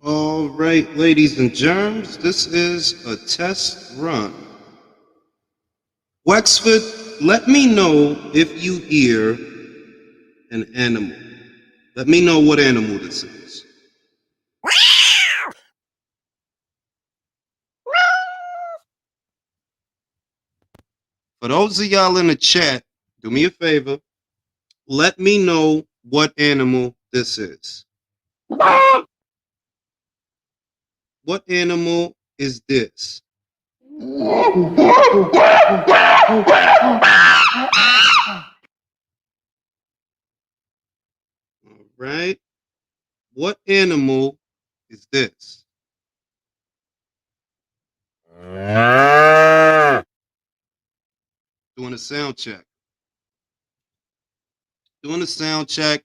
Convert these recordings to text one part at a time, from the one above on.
All right, ladies and germs, this is a test run. Wexford, let me know if you hear an animal. Let me know what animal this is. For those of y'all in the chat, do me a favor. Let me know what animal this is. What animal is this? All right. What animal is this? Doing a sound check. Doing a sound check.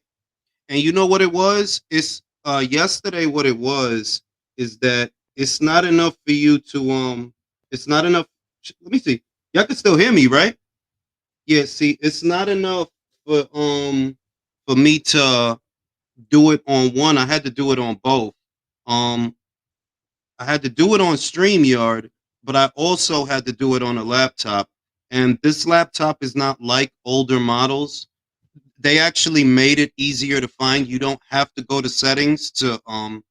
And you know what it was? It's yesterday what it was is that it's not enough for you to it's not enough. Let me see. Y'all can still hear me, right? Yeah, see, it's not enough for me to do it on one. I had to do it on both. Um I had to do it on StreamYard, but I also had to do it on a laptop. And this laptop is not like older models. They actually made it easier to find. You don't have to go to settings to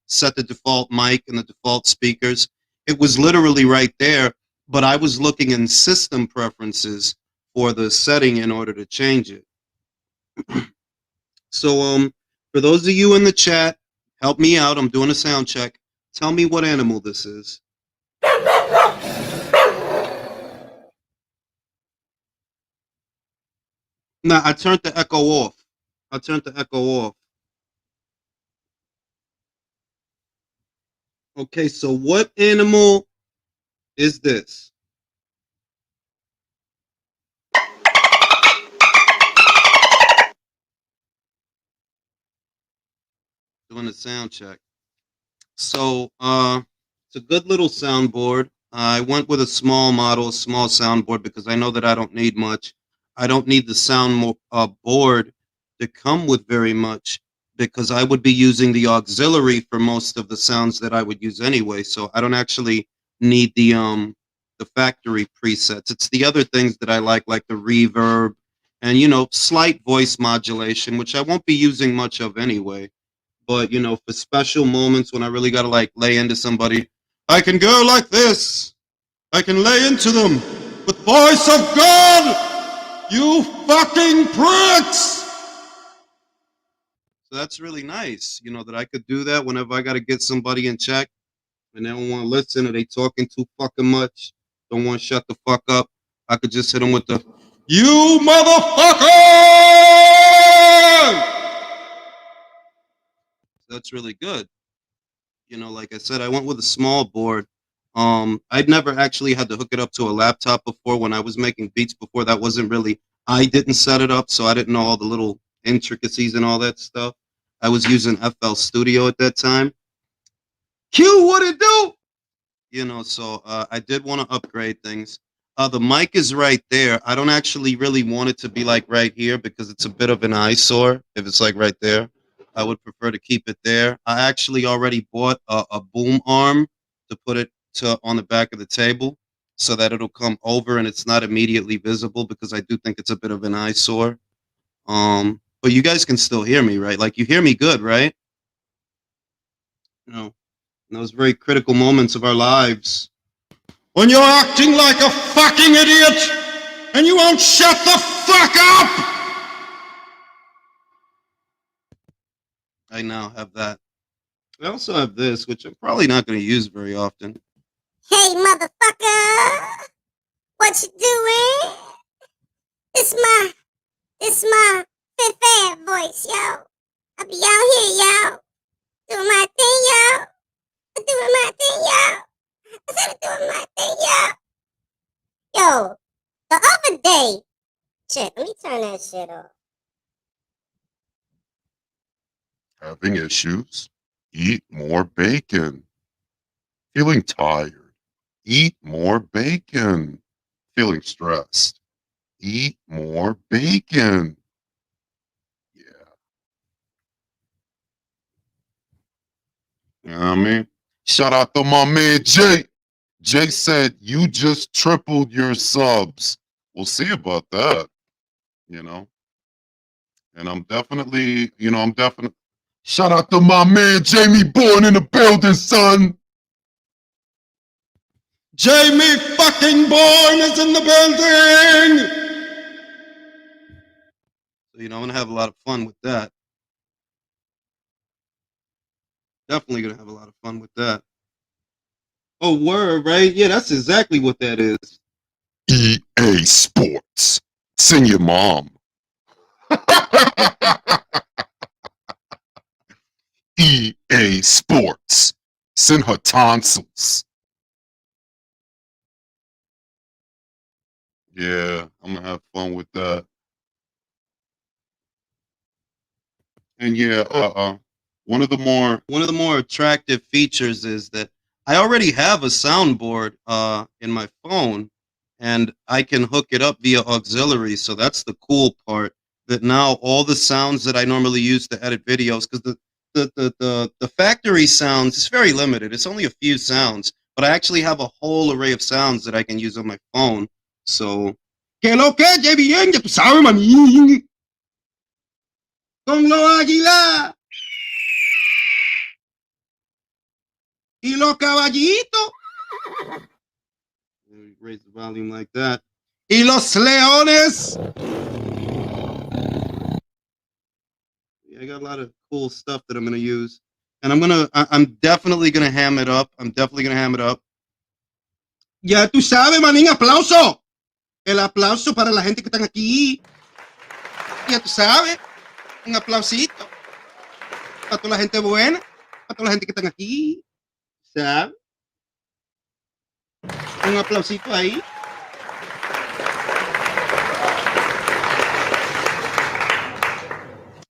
set the default mic and the default speakers. It was literally right there, but I was looking in system preferences for the setting in order to change it. So for those of you in the chat, help me out. I'm doing a sound check. Tell me what animal this is. Nah, I turned the echo off. I turned the echo off. Okay, so what animal is this? Doing a sound check. So it's a good little soundboard. I went with a small model, a small soundboard, because I know that I don't need much. I don't need the board to come with very much because I would be using the auxiliary for most of the sounds that I would use anyway. So I don't actually need the factory presets. It's the other things that I like the reverb and slight voice modulation, which I won't be using much of anyway. But for special moments when I really gotta like lay into somebody, I can go like this. I can lay into them with voice of God, you fucking pricks. So that's really nice, that I could do that whenever I gotta get somebody in check and they don't want to listen or they talking too fucking much, don't want to shut the fuck up. I could just hit them with the you motherfucker. That's really good. Like I said, I went with a small board. I'd never actually had to hook it up to a laptop before. When I was making beats before, that wasn't really, I didn't set it up, so I didn't know all the little intricacies and all that stuff. I was using FL Studio at that time. Q, what it do? So I did want to upgrade things. The mic is right there. I don't actually really want it to be like right here because it's a bit of an eyesore if it's like right there. I would prefer to keep it there. I actually already bought a boom arm to put it on the back of the table so that it'll come over and it's not immediately visible because I do think it's a bit of an eyesore. But you guys can still hear me, right? Like you hear me good, right? In those very critical moments of our lives, when you're acting like a fucking idiot and you won't shut the fuck up. I now have that. I also have this, which I'm probably not going to use very often. Hey, motherfucker! What you doing? It's my Fifth Ave voice, yo. I be out here, yo. Doing my thing, yo. Doing my thing, yo. I said doing my thing, yo. Yo, the other day, shit, let me turn that shit off. Having issues? Eat more bacon. Feeling tired? Eat more bacon. Feeling stressed? Eat more bacon. Yeah. You know what I mean? Shout out to my man Jay. Jay said you just tripled your subs. We'll see about that. You know, and I'm definitely. Shout out to my man Jamie Bourne in the building, son. Jamie fucking Bourne is in the building. So I'm gonna have a lot of fun with that. Definitely gonna have a lot of fun with that. Oh, word, right? Yeah, that's exactly what that is. EA Sports. Sing your mom. EA Sports. Send her tonsils. Yeah, I'm gonna have fun with that. And yeah, one of the more attractive features is that I already have a soundboard in my phone, and I can hook it up via auxiliary. So that's the cool part. That now all the sounds that I normally use to edit videos, because the factory sounds is very limited. It's only a few sounds, but I actually have a whole array of sounds that I can use on my phone. So, que lo que, bien, ya tú sabes, manín. Con lo águila. Y los caballitos. Raise the volume like that. Y los leones. Yeah, I got a lot of cool stuff that I'm gonna use, and I'm definitely gonna ham it up. Ya tú sabes, manín, aplauso. El aplauso para la gente que están aquí. Ya tú sabes, un aplausito para toda la gente buena, para toda la gente que están aquí. ¿Sabes? Un aplausito ahí.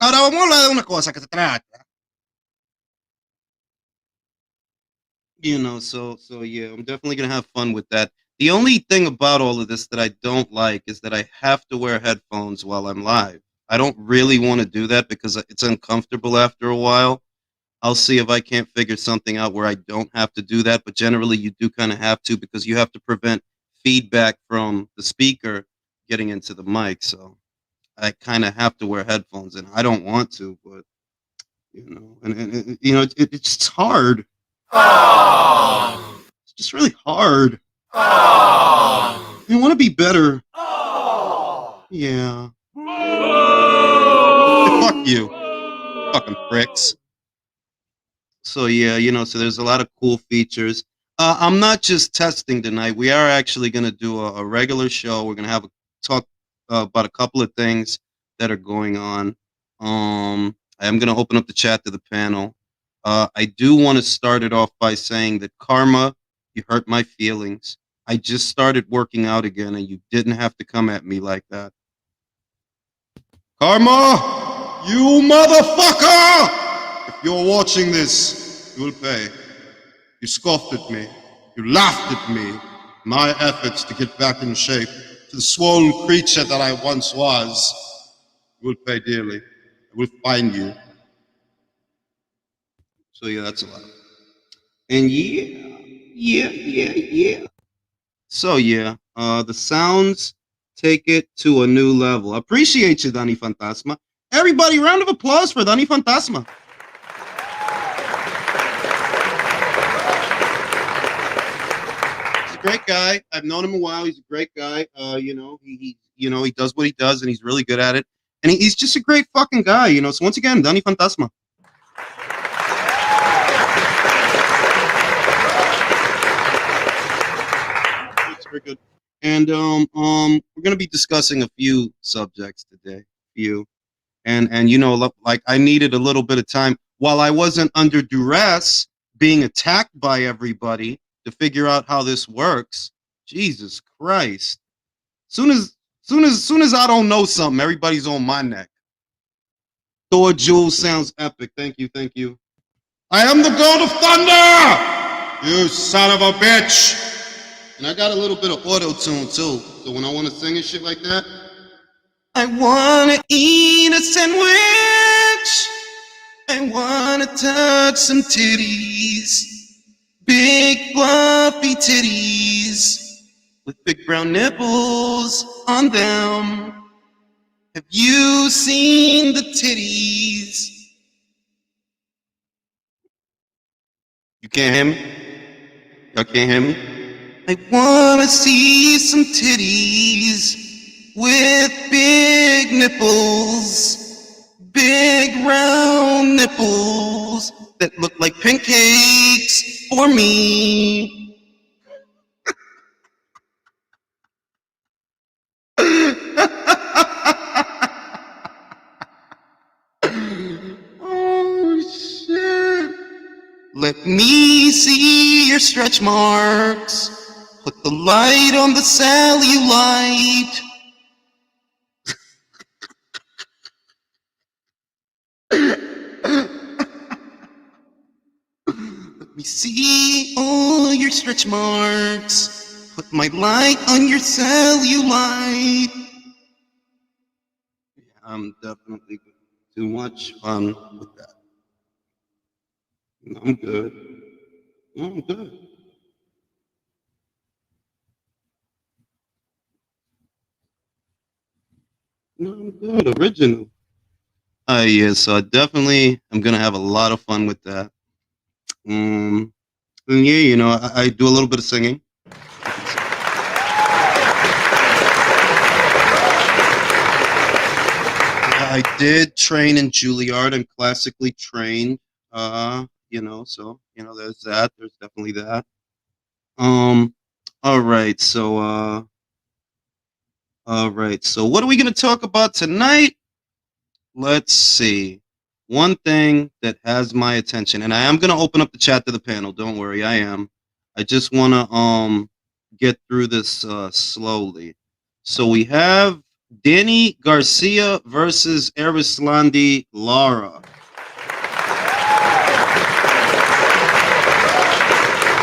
Ahora vamos a hablar de una cosa que se trata. So yeah, I'm definitely gonna have fun with that. The only thing about all of this that I don't like is that I have to wear headphones while I'm live. I don't really want to do that because it's uncomfortable after a while. I'll see if I can't figure something out where I don't have to do that, but generally you do kind of have to because you have to prevent feedback from the speaker getting into the mic. So I kind of have to wear headphones, and I don't want to, but it's just hard. It's just really hard. I want to be better. Yeah. Fuck you, fucking pricks. So yeah, so there's a lot of cool features. I'm not just testing tonight. We are actually going to do a regular show. We're going to have a talk about a couple of things that are going on. I am going to open up the chat to the panel. I do want to start it off by saying that Karma, you hurt my feelings. I just started working out again, and you didn't have to come at me like that. Karma, you motherfucker! If you're watching this, you'll pay. You scoffed at me. You laughed at me. My efforts to get back in shape to the swollen creature that I once was. You will pay dearly. I will find you. So yeah, that's a lot. And yeah. So yeah, the sounds take it to a new level. Appreciate you, Danny Fantasma. Everybody, round of applause for Danny Fantasma. He's a great guy. I've known him a while. He's a great guy. He does what he does, and he's really good at it. And he's just a great fucking guy. So once again, Danny Fantasma. Very good. And we're going to be discussing a few subjects today. And like I needed a little bit of time while I wasn't under duress being attacked by everybody to figure out how this works. Jesus Christ. Soon as I don't know something, everybody's on my neck. Thor Jules sounds epic. Thank you. I am the God of Thunder! You son of a bitch! And I got a little bit of auto-tune too. So when I want to sing and shit like that, I want to eat a sandwich I wanna touch some titties, big fluffy titties, with big brown nipples on them. Have you seen the titties? You can't hear me? Y'all can't hear me? I wanna see some titties with big nipples. Big round nipples that look like pancakes for me. Oh shit. Let me see your stretch marks. Put the light on the cellulite. Let me see all your stretch marks. Put my light on your cellulite. Yeah, I'm definitely too much fun with that. I'm good. I'm good. No, I'm good. Original. Yeah, so I definitely am gonna have a lot of fun with that. And yeah, I do a little bit of singing. I did train in Juilliard and classically trained. So there's that. There's definitely that. Um, all right. So what are we gonna talk about tonight? Let's see. One thing that has my attention, and I am gonna open up the chat to the panel. Don't worry, I am. I just wanna get through this slowly. So we have Danny Garcia versus Arislandi Lara.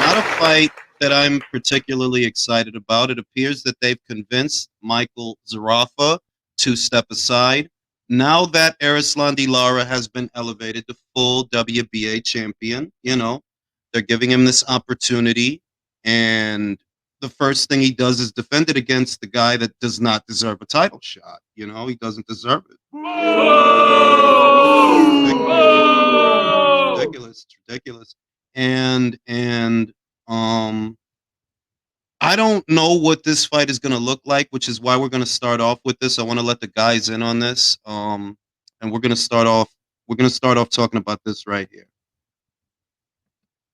Not a fight that I'm particularly excited about. It appears that they've convinced Michael Zarafa to step aside. Now that Arislandi Lara has been elevated to full WBA champion, they're giving him this opportunity. And the first thing he does is defend it against the guy that does not deserve a title shot. He doesn't deserve it. It's ridiculous. It's ridiculous. And I don't know what this fight is going to look like, which is why we're going to start off with this. I want to let the guys in on this, and we're going to start off. We're going to start off talking about this right here,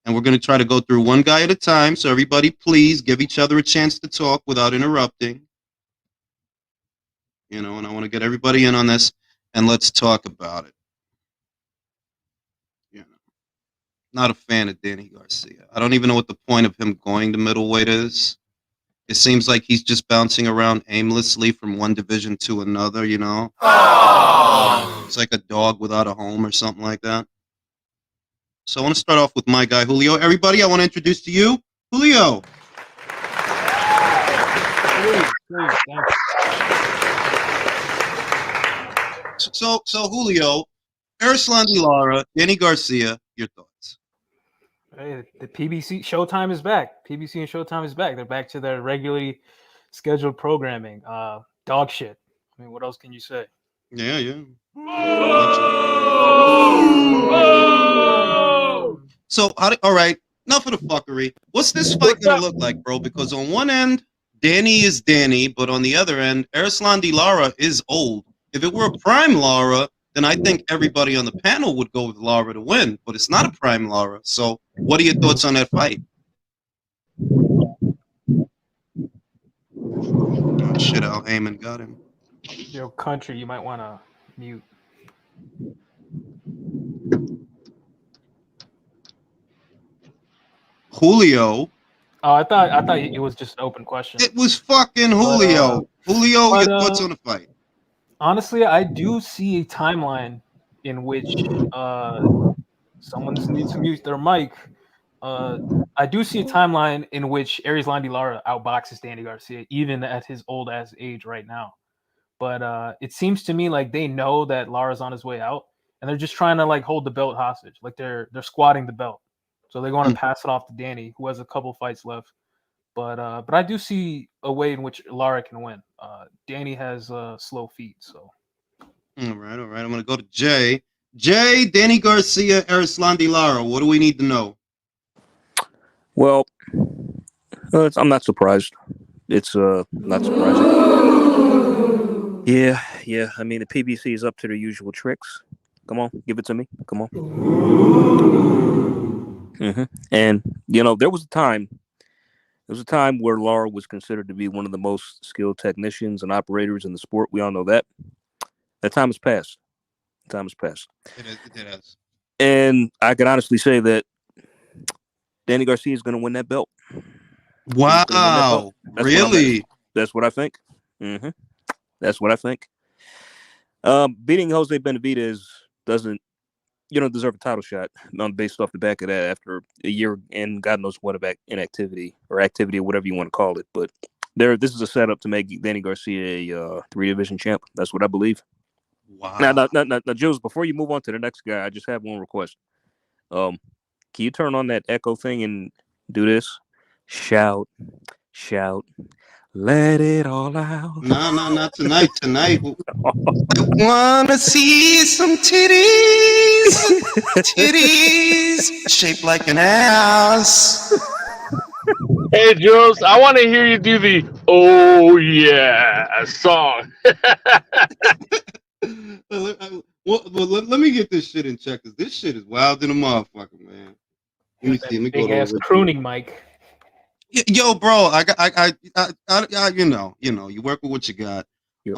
and we're going to try to go through one guy at a time. So everybody, please give each other a chance to talk without interrupting. And I want to get everybody in on this, and let's talk about it. Not a fan of Danny Garcia. I don't even know what the point of him going to middleweight is. It seems like he's just bouncing around aimlessly from one division to another, It's like a dog without a home or something like that. So I want to start off with my guy, Julio. Everybody, I want to introduce to you, Julio. So Julio, Arislandi Lara, Danny Garcia, your thoughts? Hey, the PBC Showtime is back. PBC and Showtime is back. They're back to their regularly scheduled programming. Dog shit. I mean, what else can you say? Yeah. So, all right, enough of the fuckery. What's this fight going to look like, bro? Because on one end, Danny is Danny, but on the other end, Arislandi Lara is old. If it were a prime Lara, then I think everybody on the panel would go with Lara to win, but it's not a prime Lara. So what are your thoughts on that fight? Oh, shit, Al Heyman got him. Yo, country, you might want to mute. Julio. Oh, I thought it was just an open question. It was fucking Julio. Julio, your thoughts on the fight? Honestly, I do see a timeline in which someone needs to mute their mic. I do see a timeline in which Arislandi Lara outboxes Danny Garcia, even at his old ass age right now. But it seems to me like they know that Lara's on his way out, and they're just trying to like hold the belt hostage. Like they're squatting the belt, so they're going to pass it off to Danny, who has a couple fights left. But I do see a way in which Lara can win. Danny has slow feet, so. All right. I'm gonna go to Jay. Jay, Danny Garcia, Arislandi Lara. What do we need to know? Well, I'm not surprised. It's not surprising. Yeah. I mean, the PBC is up to their usual tricks. Come on, give it to me. Come on. And there was a time where Lara was considered to be one of the most skilled technicians and operators in the sport. We all know that. That time has passed. It has. And I can honestly say that Danny Garcia is going to win that belt. Wow. Really? That's what I think. That's what I think. Beating Jose Benavidez doesn't deserve a title shot based off the back of that after a year and God knows what about inactivity or activity or whatever you want to call it. But this is a setup to make Danny Garcia a 3-division champ. That's what I believe. Wow. Now, Jules, before you move on to the next guy, I just have one request. Can you turn on that echo thing and do this? Shout, let it all out. No, not tonight. Tonight, I wanna see some titties, shaped like an ass. Hey, Jules, I want to hear you do the "Oh Yeah" song. Let me get this shit in check, because this shit is wild in a motherfucker, man. Let me see. Let me go Big ass crooning mic. Yo, bro, I you work with what you got. Yep.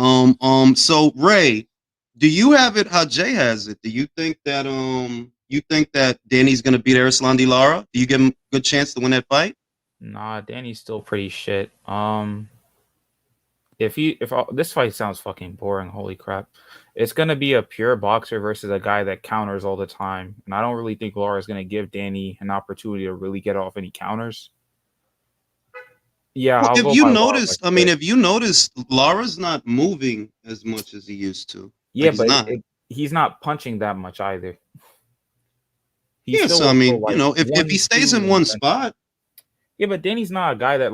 So Ray, do you have it how Jay has it? Do you think that Danny's gonna beat Arislandi Lara? Do you give him a good chance to win that fight? Nah, Danny's still pretty shit. If this fight sounds fucking boring, holy crap. It's gonna be a pure boxer versus a guy that counters all the time. And I don't really think Lara's gonna give Danny an opportunity to really get off any counters. Yeah, Well, I'll go if you by noticed, Lara, if you noticed, Lara's not moving as much as he used to. yeah, Like, but he's not punching that much either. Yeah, still so will go, if he stays in 1-2 one and spot, yeah, but Danny's not a guy that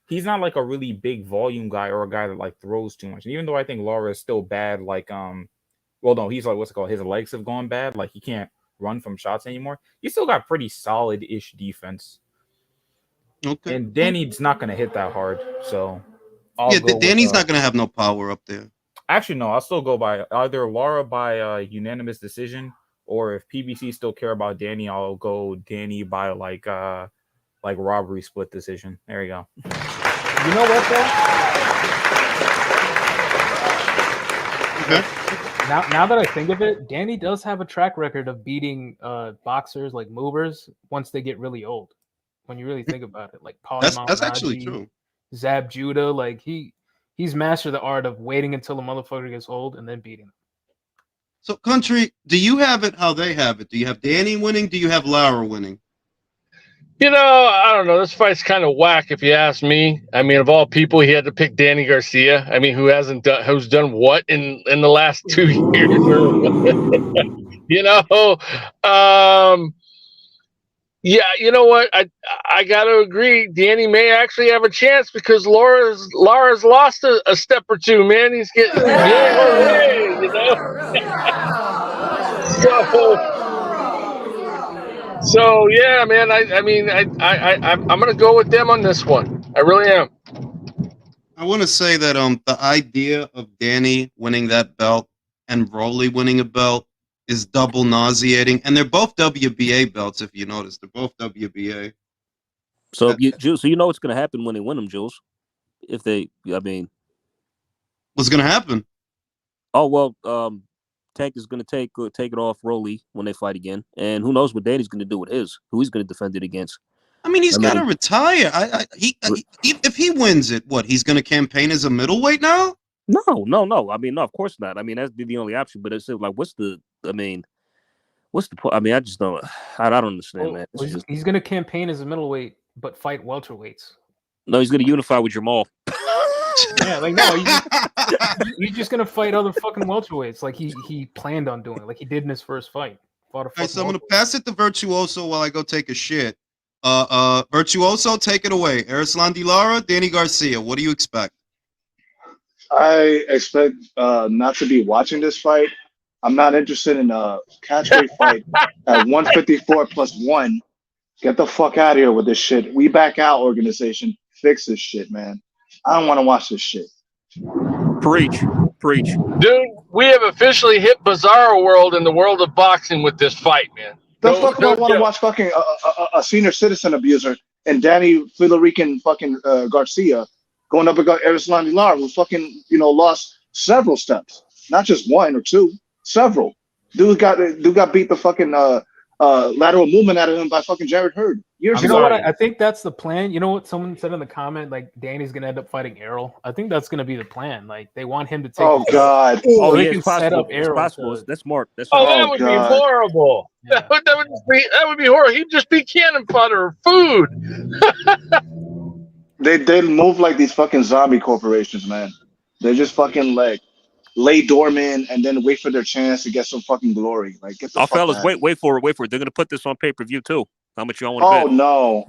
he's not like a really big volume guy or a guy that throws too much. And even though I think Lara is still bad, well, no, he's what's it called? His legs have gone bad. Like he can't run from shots anymore. He still got pretty solid-ish defense. okay. And Danny's not gonna hit that hard, so Danny's not gonna have no power up there. Actually, no, I'll still go by either Lara by unanimous decision, or if PBC still care about Danny, I'll go Danny by robbery split decision. There you go. You know what though? Okay. Now that I think of it, Danny does have a track record of beating boxers like movers once they get really old. When you really think about it, like That's actually true. Zab Judah, like he's mastered the art of waiting until a motherfucker gets old and then beating him. So, Country, do you have it how they have it? Do you have Danny winning? Do you have Lara winning? I don't know. This fight's kind of whack, if you ask me. I mean, of all people, he had to pick Danny Garcia. I mean, who's done what in the last 2 years? Yeah, you know what? I got to agree. Danny may actually have a chance because Lara's lost a step or two. Man, he's getting So yeah, man. I'm gonna go with them on this one. I really am. I want to say that the idea of Danny winning that belt and Broly winning a belt is double nauseating, and they're both WBA belts. If you notice, they're both WBA. So, Jules, so you know what's going to happen when they win them, Jules? What's going to happen? Oh well, Tank is going to take it off Rolly when they fight again, and who knows what Danny's going to do with who he's going to defend it against. I mean, he's got to retire. If he wins it, he's going to campaign as a middleweight now? No. I mean, no, of course not. I mean, that'd be the only option. But it's like, what's the point? I mean, I just don't. I don't understand, man. He's going to campaign as a middleweight, but fight welterweights. No, he's going to unify with Jamal. Yeah, like no, he's just gonna fight other fucking welterweights like he planned on doing, like he did in his first fight. Fought a All right, fucking so I'm gonna welterweight. pass it to Virtuoso while I go take a shit. Virtuoso, take it away. Erislandy Lara, Danny Garcia. What do you expect? I expect not to be watching this fight. I'm not interested in a catchweight fight at 154 plus one. Get the fuck out of here with this shit. We back out, organization. Fix this shit, man. I don't want to watch this shit. Preach. Dude, we have officially hit Bizarro World in the world of boxing with this fight, man. The fuck do I want to watch fucking a senior citizen abuser and Danny Federican fucking Garcia going up against Erislandy Lara, who fucking lost several steps, not just one or two, several. Dude got beat the fucking lateral movement out of him by fucking Jared Hurd years You ago. know what? I think that's the plan. You know what someone said in the comment? Like Danny's gonna end up fighting Errol. I think that's gonna be the plan. Like they want him to take. Oh God! So Oh they yeah, can it's possible. set up It's Errol. possible. To- That's smart. That's Oh, smart. that would be God. horrible. Yeah. That would be horrible. He'd just be cannon fodder, food. They move like these fucking zombie corporations, man. They just fucking like lay dormant and then wait for their chance to get some fucking glory. Like get the Oh, fuck fellas, out. wait for it. They're gonna put this on pay-per-view too. How much y'all want to Oh bet? no!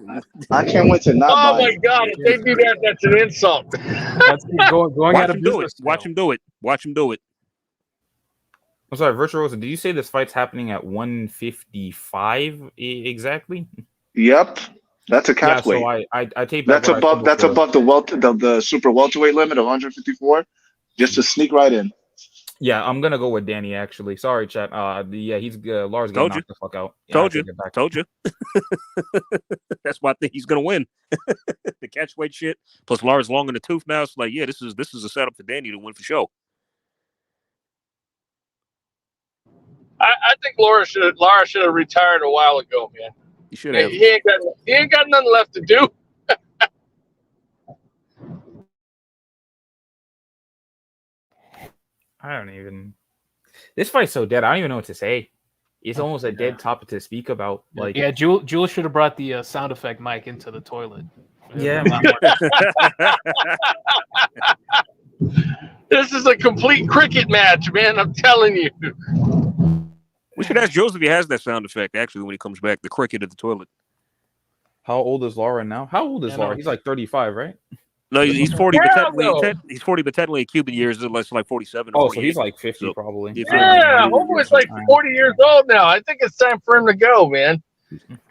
I can't wait to not Oh buy my it. God! If they do that, that's an insult. That's going Watch out of him do it. business. Watch him do it. Watch him do it. I'm sorry, Virtuoso. Did you say this fight's happening at 155 exactly? Yep, that's a Yeah, catchweight. so I take back That's what I said above. That's before. above the super welterweight limit of 154. Just to sneak right in. Yeah, I'm gonna go with Danny. Actually, sorry, chat. He's Lars getting Told you. knocked the fuck out. Yeah, I Told you. take it back. Told you. That's why I think he's gonna win. The catchweight shit. Plus Lara's long in the tooth now. It's like, yeah, this is a setup for Danny to win for sure. I think Lara should have retired a while ago, man. You should have. He ain't got nothing left to do. I don't even. This fight's so dead. I don't even know what to say. It's almost a dead topic to speak about. Like, Yeah, Jules should have brought the sound effect mic into the toilet. Yeah, This is a complete cricket match, man. I'm telling you. We should ask Jules if he has that sound effect actually when he comes back. The cricket at the toilet. how old is Laura now? How old is Yeah, Laura? no. He's like 35, right? No, he's 40, but Hell technically, no. he's 40, but technically in Cuban years, it's like 47. Or Oh, so he's 48. like 50 So, probably. yeah, Yeah, Homer's like 40 years old now. I think it's time for him to go, man.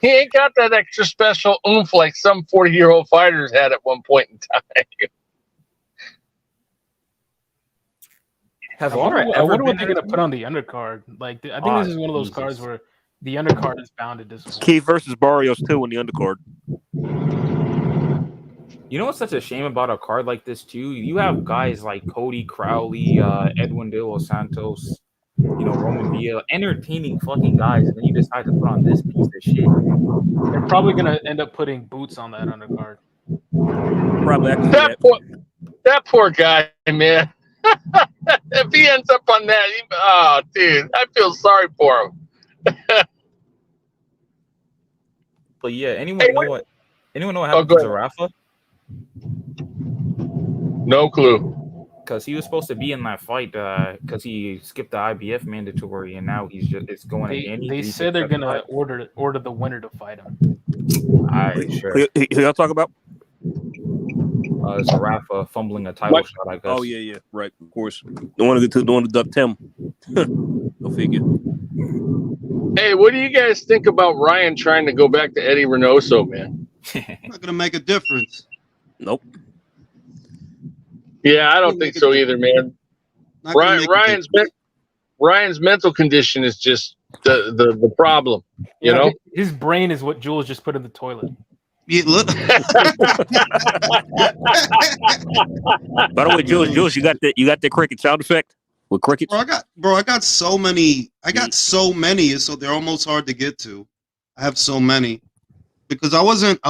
He ain't got that extra special oomph like some 40-year-old fighters had at one point in time. Has I Laura wonder, ever what been they're there? gonna put on the undercard. Like I think this is one of those Jesus. cards where the undercard is bound to disappoint. Keith versus Barrios 2 in the undercard. You know what's such a shame about a card like this too? You have guys like Cody Crowley, Edwin De Los Santos, Roman Villa, entertaining fucking guys, and then you decide to put on this piece of shit. They're probably gonna end up putting Boots on that undercard. Probably. I can see that. That poor guy, man. If he ends up on that, dude, I feel sorry for him. But yeah, anyone Hey, know what Oh, happened go to ahead. Zarafa? No clue. Because he was supposed to be in that fight because he skipped the IBF mandatory, and now it's going to Danny. They said they're gonna order the winner to fight him. I sure. Who y'all talk about? Zarafa fumbling a title shot, I guess. Oh yeah, right. Of course, the one to duck Tim. Go figure. Hey, what do you guys think about Ryan trying to go back to Eddie Reynoso, man? Not gonna make a difference. Nope. Yeah, I don't think so either, man. Not gonna make a Ryan's difference. Ryan's mental condition is just the problem. You know? his brain is what Jules just put in the toilet. Yeah, look. By the way, Jules, you got the cricket sound effect with crickets. I got so many. So they're almost hard to get to. I have so many because I wasn't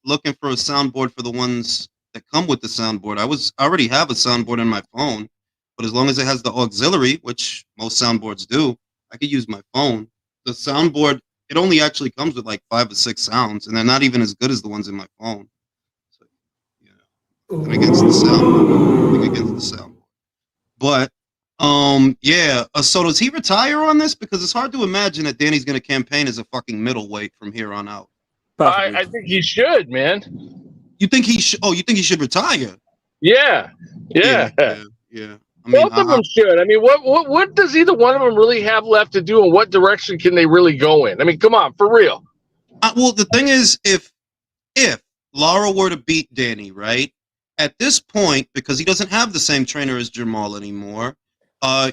looking for a soundboard for the ones that come with the soundboard. I already have a soundboard in my phone, but as long as it has the auxiliary, which most soundboards do, I could use my phone. The soundboard, it only actually comes with like 5 or 6 sounds, and they're not even as good as the ones in my phone. So, yeah, and against the soundboard. Against the soundboard. But yeah. So does he retire on this? Because it's hard to imagine that Danny's going to campaign as a fucking middleweight from here on out. Possibly. I think he should, man. You think he should? Oh, you think he should retire? Yeah. Yeah. I mean, Both of them should. I mean, what does either one of them really have left to do, and what direction can they really go in? I mean, come on, for real. Well, the thing is, if Lara were to beat Danny, right, at this point, because he doesn't have the same trainer as Jamal anymore,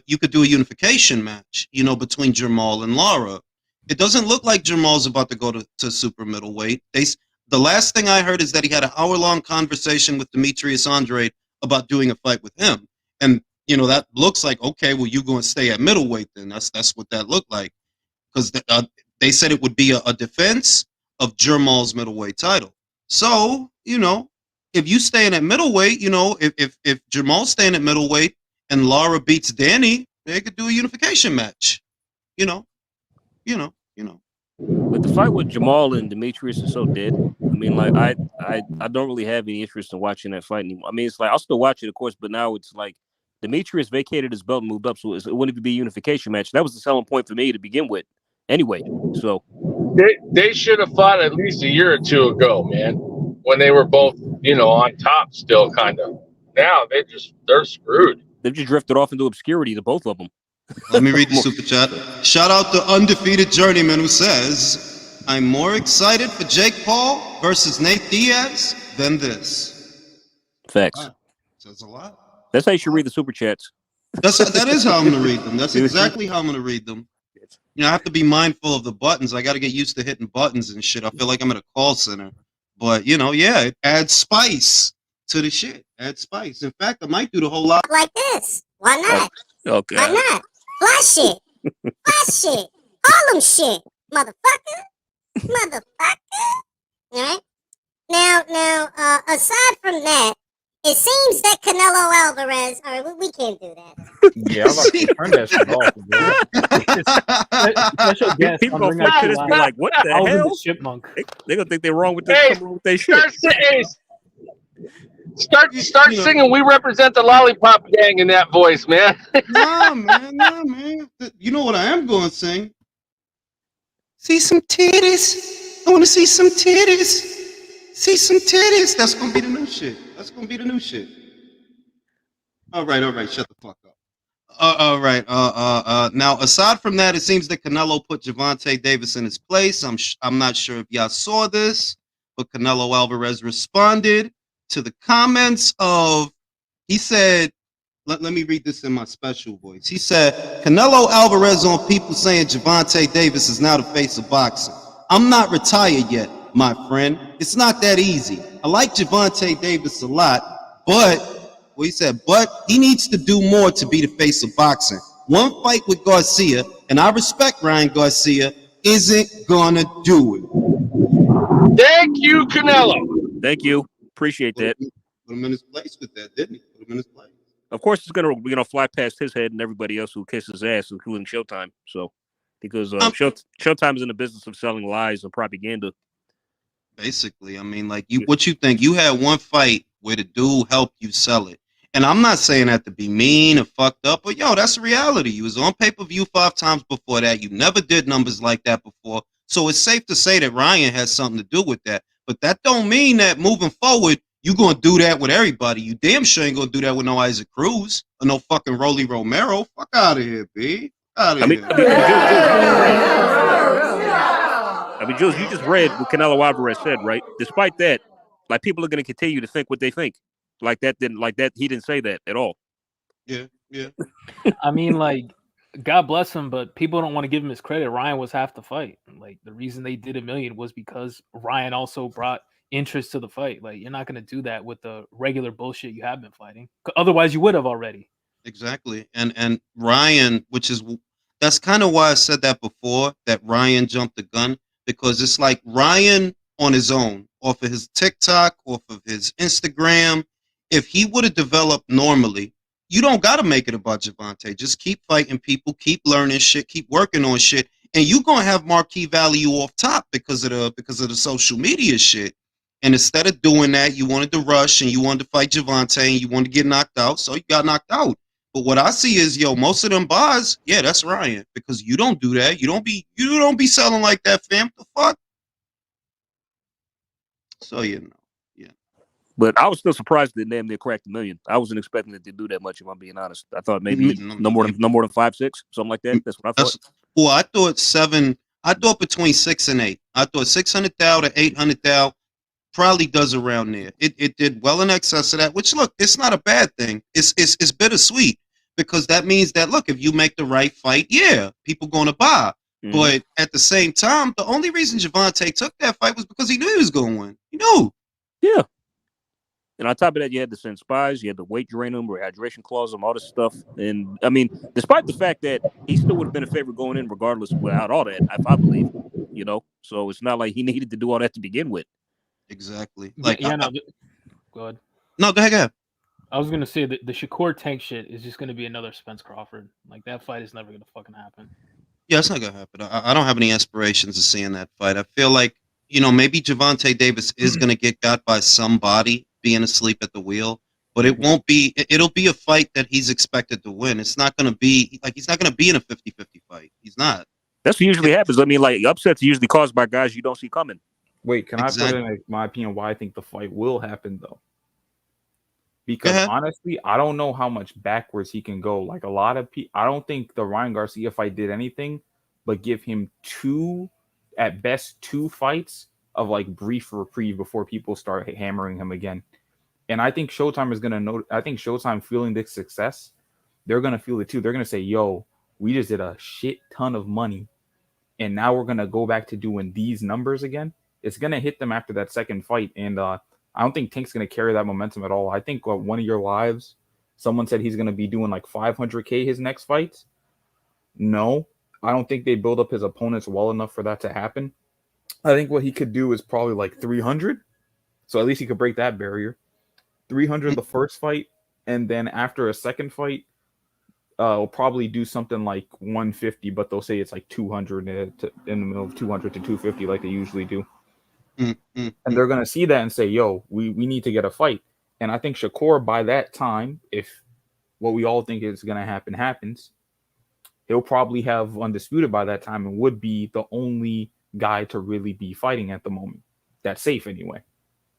you could do a unification match, between Jamal and Lara. It doesn't look like Jamal's about to go to super middleweight. The last thing I heard is that he had an hour-long conversation with Demetrius Andrade about doing a fight with him. And, that looks like, okay, well, you're going to stay at middleweight then. That's what that looked like. Because they said it would be a defense of Jamal's middleweight title. So, if you staying at middleweight, if Jamal's staying at middleweight and Lara beats Danny, they could do a unification match. But the fight with Jamal and Demetrius is so dead. I mean, like I don't really have any interest in watching that fight anymore. I mean, it's like I'll still watch it, of course, but now it's like Demetrius vacated his belt and moved up, so it wouldn't even be a unification match. That was the selling point for me to begin with. Anyway, so they should have fought at least a year or two ago, man, when they were both, on top still, kind of. Now they're screwed. They've just drifted off into obscurity, the both of them. Let me read the super chat. Shout out to Undefeated Journeyman who says, I'm more excited for Jake Paul versus Nate Diaz than this. Facts. Wow. Says a lot. That's how you should read the super chats. That is how I'm going to read them. That's exactly how I'm going to read them. I have to be mindful of the buttons. I got to get used to hitting buttons and shit. I feel like I'm at a call center. But, it adds spice to the shit. Adds spice. In fact, I might do the whole lot. Like this. Why not? Okay. Why not? Flash it. Flash it. Harlem shit. Motherfucker. All right? Now, aside from that, it seems that Canelo Alvarez, all right, we can't do that. Yeah, I'm about to turn that shit off. Bro. People on Flick Tennis be like, what the hell? Chipmunk. They're going to think they're wrong with this. Hey, wrong with their shit. Start singing "We Represent the Lollipop Gang" in that voice, man. Nah, man. You know what I am going to sing? See some titties. I want to see some titties. See some titties. That's going to be the new shit. All right. Shut the fuck up. All right. Now, aside from that, it seems that Canelo put Gervonta Davis in his place. I'm not sure if y'all saw this, but Canelo Alvarez responded to the comments he said, let me read this in my special voice. He said, Canelo Alvarez on people saying Gervonta Davis is now the face of boxing. I'm not retired yet, my friend. It's not that easy. I like Gervonta Davis a lot, but he needs to do more to be the face of boxing. One fight with Garcia, and I respect Ryan Garcia, isn't gonna do it. Thank you, Canelo. Thank you. Appreciate that. Put him in his place with that, didn't he? Put him in his place. Of course, it's gonna fly past his head and everybody else who kisses his ass, including Showtime. So, because Showtime is in the business of selling lies and propaganda. Basically, I mean, like what you think? You had one fight where the dude helped you sell it, and I'm not saying that to be mean or fucked up, but that's reality. You was on pay-per-view 5 times before that. You never did numbers like that before, so it's safe to say that Ryan has something to do with that. But that don't mean that moving forward, you're going to do that with everybody. You damn sure ain't going to do that with no Isaac Cruz or no fucking Rolly Romero. Fuck out of here, B. Out of here. I mean, Jules, you just read what Canelo Alvarez said, right? Despite that, like, people are going to continue to think what they think. He didn't say that at all. Yeah. I mean, like, God bless him, but people don't want to give him his credit. Ryan was half the fight. Like, the reason they did $1 million was because Ryan also brought interest to the fight. Like, you're not going to do that with the regular bullshit you have been fighting. Otherwise, you would have already. Exactly. And Ryan, that's kind of why I said that before, that Ryan jumped the gun, because it's like Ryan on his own, off of his TikTok, off of his Instagram, if he would have developed normally, you don't got to make it about Gervonta. Just keep fighting people, keep learning shit, keep working on shit, and you're going to have marquee value off top because of the social media shit. And instead of doing that, you wanted to rush and you wanted to fight Javante and you wanted to get knocked out, so you got knocked out. But what I see is, most of them buys, yeah, that's Ryan, because you don't do that. You don't be selling like that, fam. The fuck. So yeah. But I was still surprised that damn near cracked $1 million. I wasn't expecting it to do that much. If I'm being honest, I thought maybe no more than 5, 6, something like that. That's what I thought. Well, I thought 7. I thought between 6 and 8. I thought 600,000 to 800,000 probably does around there. It did well in excess of that. Which, look, it's not a bad thing. It's bittersweet because that means that, look, if you make the right fight, yeah, people going to buy. Mm-hmm. But at the same time, the only reason Javante took that fight was because he knew he was going to win. He knew. Yeah. And on top of that, you had to send spies, you had the weight drain them, rehydration clause them, all this stuff. And I mean, despite the fact that he still would have been a favorite going in regardless without all that, I believe, So it's not like he needed to do all that to begin with. Exactly. Like, go ahead. No, go ahead. I was gonna say that the Shakur Tank shit is just gonna be another Spence Crawford. Like, that fight is never gonna fucking happen. Yeah, it's not gonna happen. I don't have any aspirations of seeing that fight. I feel like, maybe Javante Davis is gonna get got by somebody being asleep at the wheel, but it won't be. It'll be a fight that he's expected to win. It's not gonna be like he's not gonna be in a 50-50 fight. He's not. That's what usually happens. I mean, like, upsets are usually caused by guys you don't see coming. Wait, can I put in my opinion why I think the fight will happen though? Because honestly, I don't know how much backwards he can go. Like, a lot of people, I don't think the Ryan Garcia fight did anything but give him at best two fights of like brief reprieve before people start hammering him again. And I think Showtime is gonna know. I think Showtime feeling this success, they're gonna feel it too. They're gonna say, "Yo, we just did a shit ton of money, and now we're gonna go back to doing these numbers again." It's gonna hit them after that second fight, and I don't think Tank's gonna carry that momentum at all. I think one of your lives, someone said he's gonna be doing like 500K his next fights. No, I don't think they build up his opponents well enough for that to happen. I think what he could do is probably like 300. So at least he could break that barrier. 300 the first fight, and then after a second fight, will probably do something like 150, but they'll say it's like 200 in the middle of 200 to 250 like they usually do. And they're going to see that and say, yo, we need to get a fight. And I think Shakur, by that time, if what we all think is going to happen happens, he'll probably have Undisputed by that time and would be the only guy to really be fighting at the moment. That's safe anyway.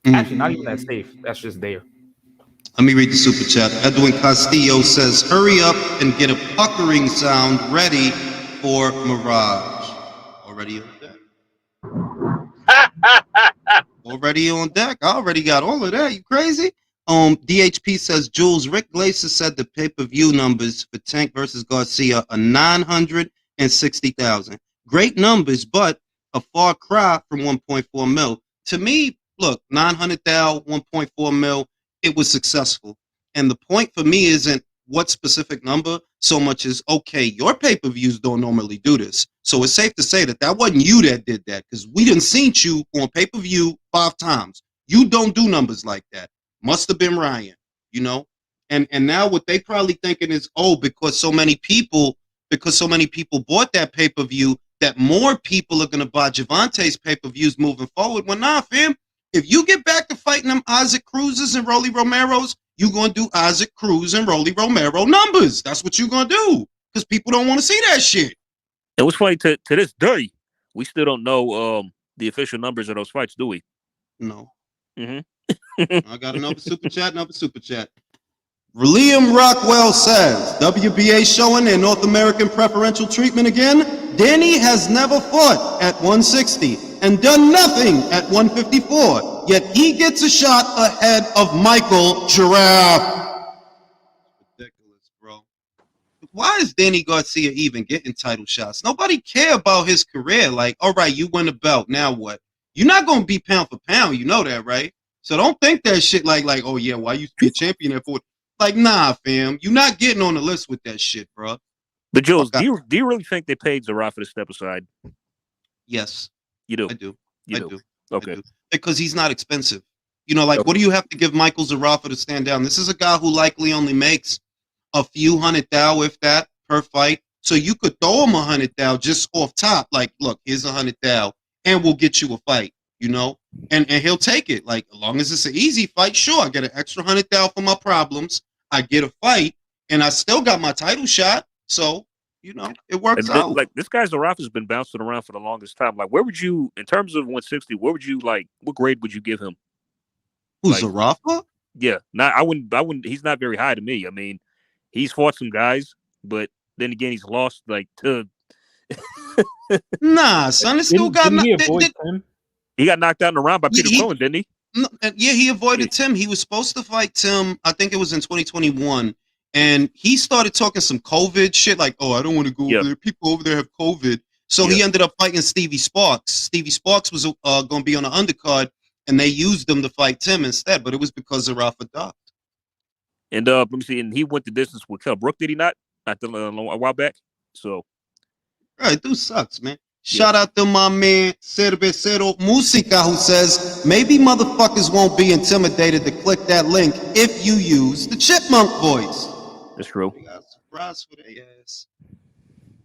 Actually, not even that safe. That's just there. Let me read the super chat. Edwin Castillo says, hurry up and get a puckering sound ready for Mirage. Already on deck. Already on deck. I already got all of that. You crazy? DHP says, Jules, Rick Glaser said the pay-per-view numbers for Tank versus Garcia are 960,000. Great numbers, but a far cry from 1.4 mil. To me, look, 900,000, 1.4 mil, it was successful. And the point for me isn't what specific number so much as, okay, your pay-per-views don't normally do this. So it's safe to say that wasn't you that did that, because we didn't seen you on pay-per-view 5 times. You don't do numbers like that. Must have been Ryan, And now what they probably thinking is, because so many people bought that pay-per-view, that more people are going to buy Javante's pay-per-views moving forward. Well, nah, fam. If you get back to fighting them Isaac Cruzes and Rolly Romeros, you're going to do Isaac Cruz and Rolly Romero numbers. That's what you're going to do, because people don't want to see that shit. It was funny, to this day, we still don't know the official numbers of those fights, do we? No. Mm-hmm. I got another super chat. Liam Rockwell says, WBA showing their North American preferential treatment again. Danny has never fought at 160 and done nothing at 154, yet he gets a shot ahead of Michael Giraffe. Ridiculous, bro. Why is Danny Garcia even getting title shots? Nobody care about his career. Like, all right, you win a belt, now what? You're not going to be pound for pound, you know that, right? So don't think that shit like, oh yeah, why you be a champion at 40? Like, nah, fam, you're not getting on the list with that shit, bro. But Jules, do you really think they paid Zarafa to step aside? Yes. You do? I do. I do. Okay. I do. Because he's not expensive. What do you have to give Michael Zarafa to stand down? This is a guy who likely only makes a few $100,000, if that, per fight. So you could throw him $100,000 just off top. Like, look, here's $100,000, and we'll get you a fight, and he'll take it. Like, as long as it's an easy fight, sure, I get an extra 100,000 for my problems. I get a fight, and I still got my title shot. So, it works out. Like, this guy Zarafa's been bouncing around for the longest time. Like, where would you, in terms of 160, where would you like? What grade would you give him? Who's Zarafa? Yeah, I wouldn't. He's not very high to me. I mean, he's fought some guys, but then again, he's lost like to. Nah, son, it still got. He got knocked out in the round by Peter Quillen, didn't he? No, yeah, he avoided Tim. He was supposed to fight Tim. I think it was in 2021, and he started talking some COVID shit, like, "Oh, I don't want to go over there. People over there have COVID." So he ended up fighting Stevie Sparks. Stevie Sparks was going to be on the undercard, and they used him to fight Tim instead. But it was because Zarafa docked. And let me see. And he went the distance with Kell Brook, did he not? Not a while back. So, right, dude sucks, man. Shout out to my man Cervecero Musica, who says maybe motherfuckers won't be intimidated to click that link if you use the chipmunk voice. That's true. We got a surprise for their ass.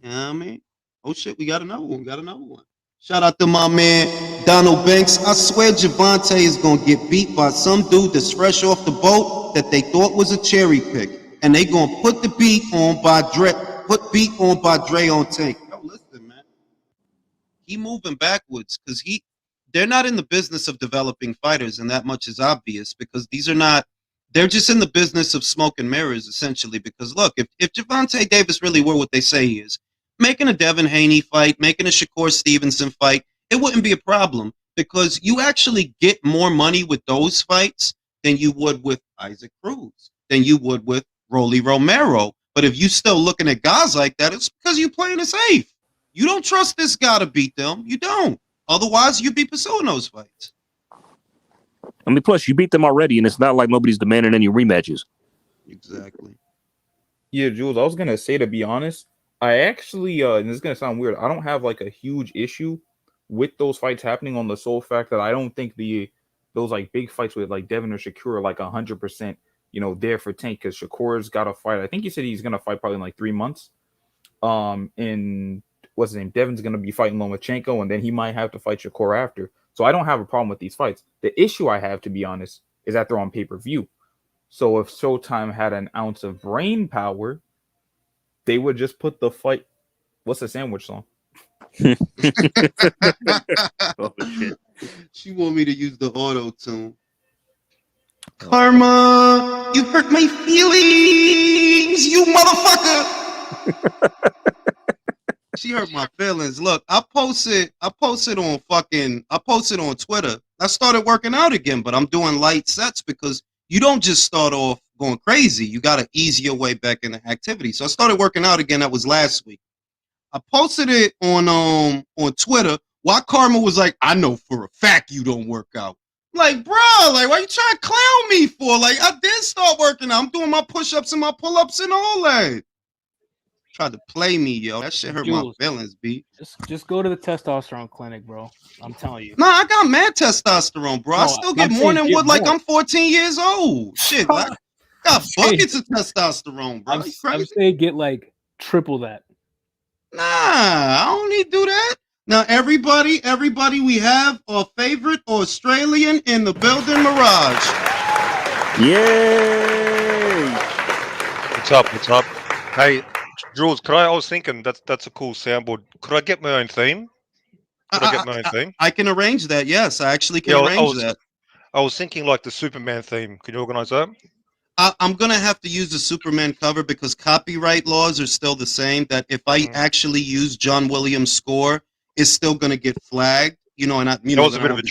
You know what I mean? Oh shit, we got another one. Shout out to my man Donald Banks. I swear Javante is gonna get beat by some dude that's fresh off the boat that they thought was a cherry pick, and they gonna put the beat on by Dre. Put beat on by Dre on Tank. Yo, listen, man. He moving backwards because they're not in the business of developing fighters, and that much is obvious because they're just in the business of smoke and mirrors, essentially. Because look, if Javante Davis really were what they say he is, making a Devin Haney fight, making a Shakur Stevenson fight, it wouldn't be a problem because you actually get more money with those fights than you would with Isaac Cruz, than you would with Rolly Romero. But if you still looking at guys like that, it's because you're playing it safe. You don't trust this guy to beat them. You don't. Otherwise, you'd be pursuing those fights. I mean, plus you beat them already, and it's not like nobody's demanding any rematches. Exactly. Yeah, Jules, I was gonna say, to be honest, I actually, and this is gonna sound weird, I don't have like a huge issue with those fights happening on the sole fact that I don't think those like big fights with like Devin or Shakur are like 100%, there for Tank, because Shakur's got to fight. I think he said he's gonna fight probably in like 3 months. And what's his name? Devin's gonna be fighting Lomachenko, and then he might have to fight Shakur after. So I don't have a problem with these fights. The issue I have, to be honest, is that they're on pay-per-view. So if Showtime had an ounce of brain power, they would just put the fight. What's the sandwich song? Oh, shit. She want me to use the auto tune. Karma, you hurt my feelings, you motherfucker. She hurt my feelings. Look, I posted on Twitter. I started working out again, but I'm doing light sets because you don't just start off going crazy. You got to ease your way back into activity. So I started working out again. That was last week. I posted it on Twitter. Why Karma was like, I know for a fact you don't work out. Like, bro, like, why you trying to clown me for? Like, I did start working out. I'm doing my push-ups and my pull-ups and all that. Tried to play me, yo. That shit hurt my feelings, B. Just go to the testosterone clinic, bro. I'm telling you. Nah, I got mad testosterone, bro. I still get more than what, like, I'm 14 years old. Shit, like, got buckets of testosterone, bro. I'm saying get, like, triple that. Nah, I don't need to do that. Now, everybody, we have our favorite Australian in the building, Mirage. Yay! What's up? Hey, Jules, I was thinking that's a cool soundboard. Could I get my own theme? I can arrange that, yes. I actually can arrange that. I was thinking like the Superman theme. Can you organize that? I'm going to have to use the Superman cover because copyright laws are still the same, that if I actually use John Williams' score, it's still going to get flagged. And that was a bit of a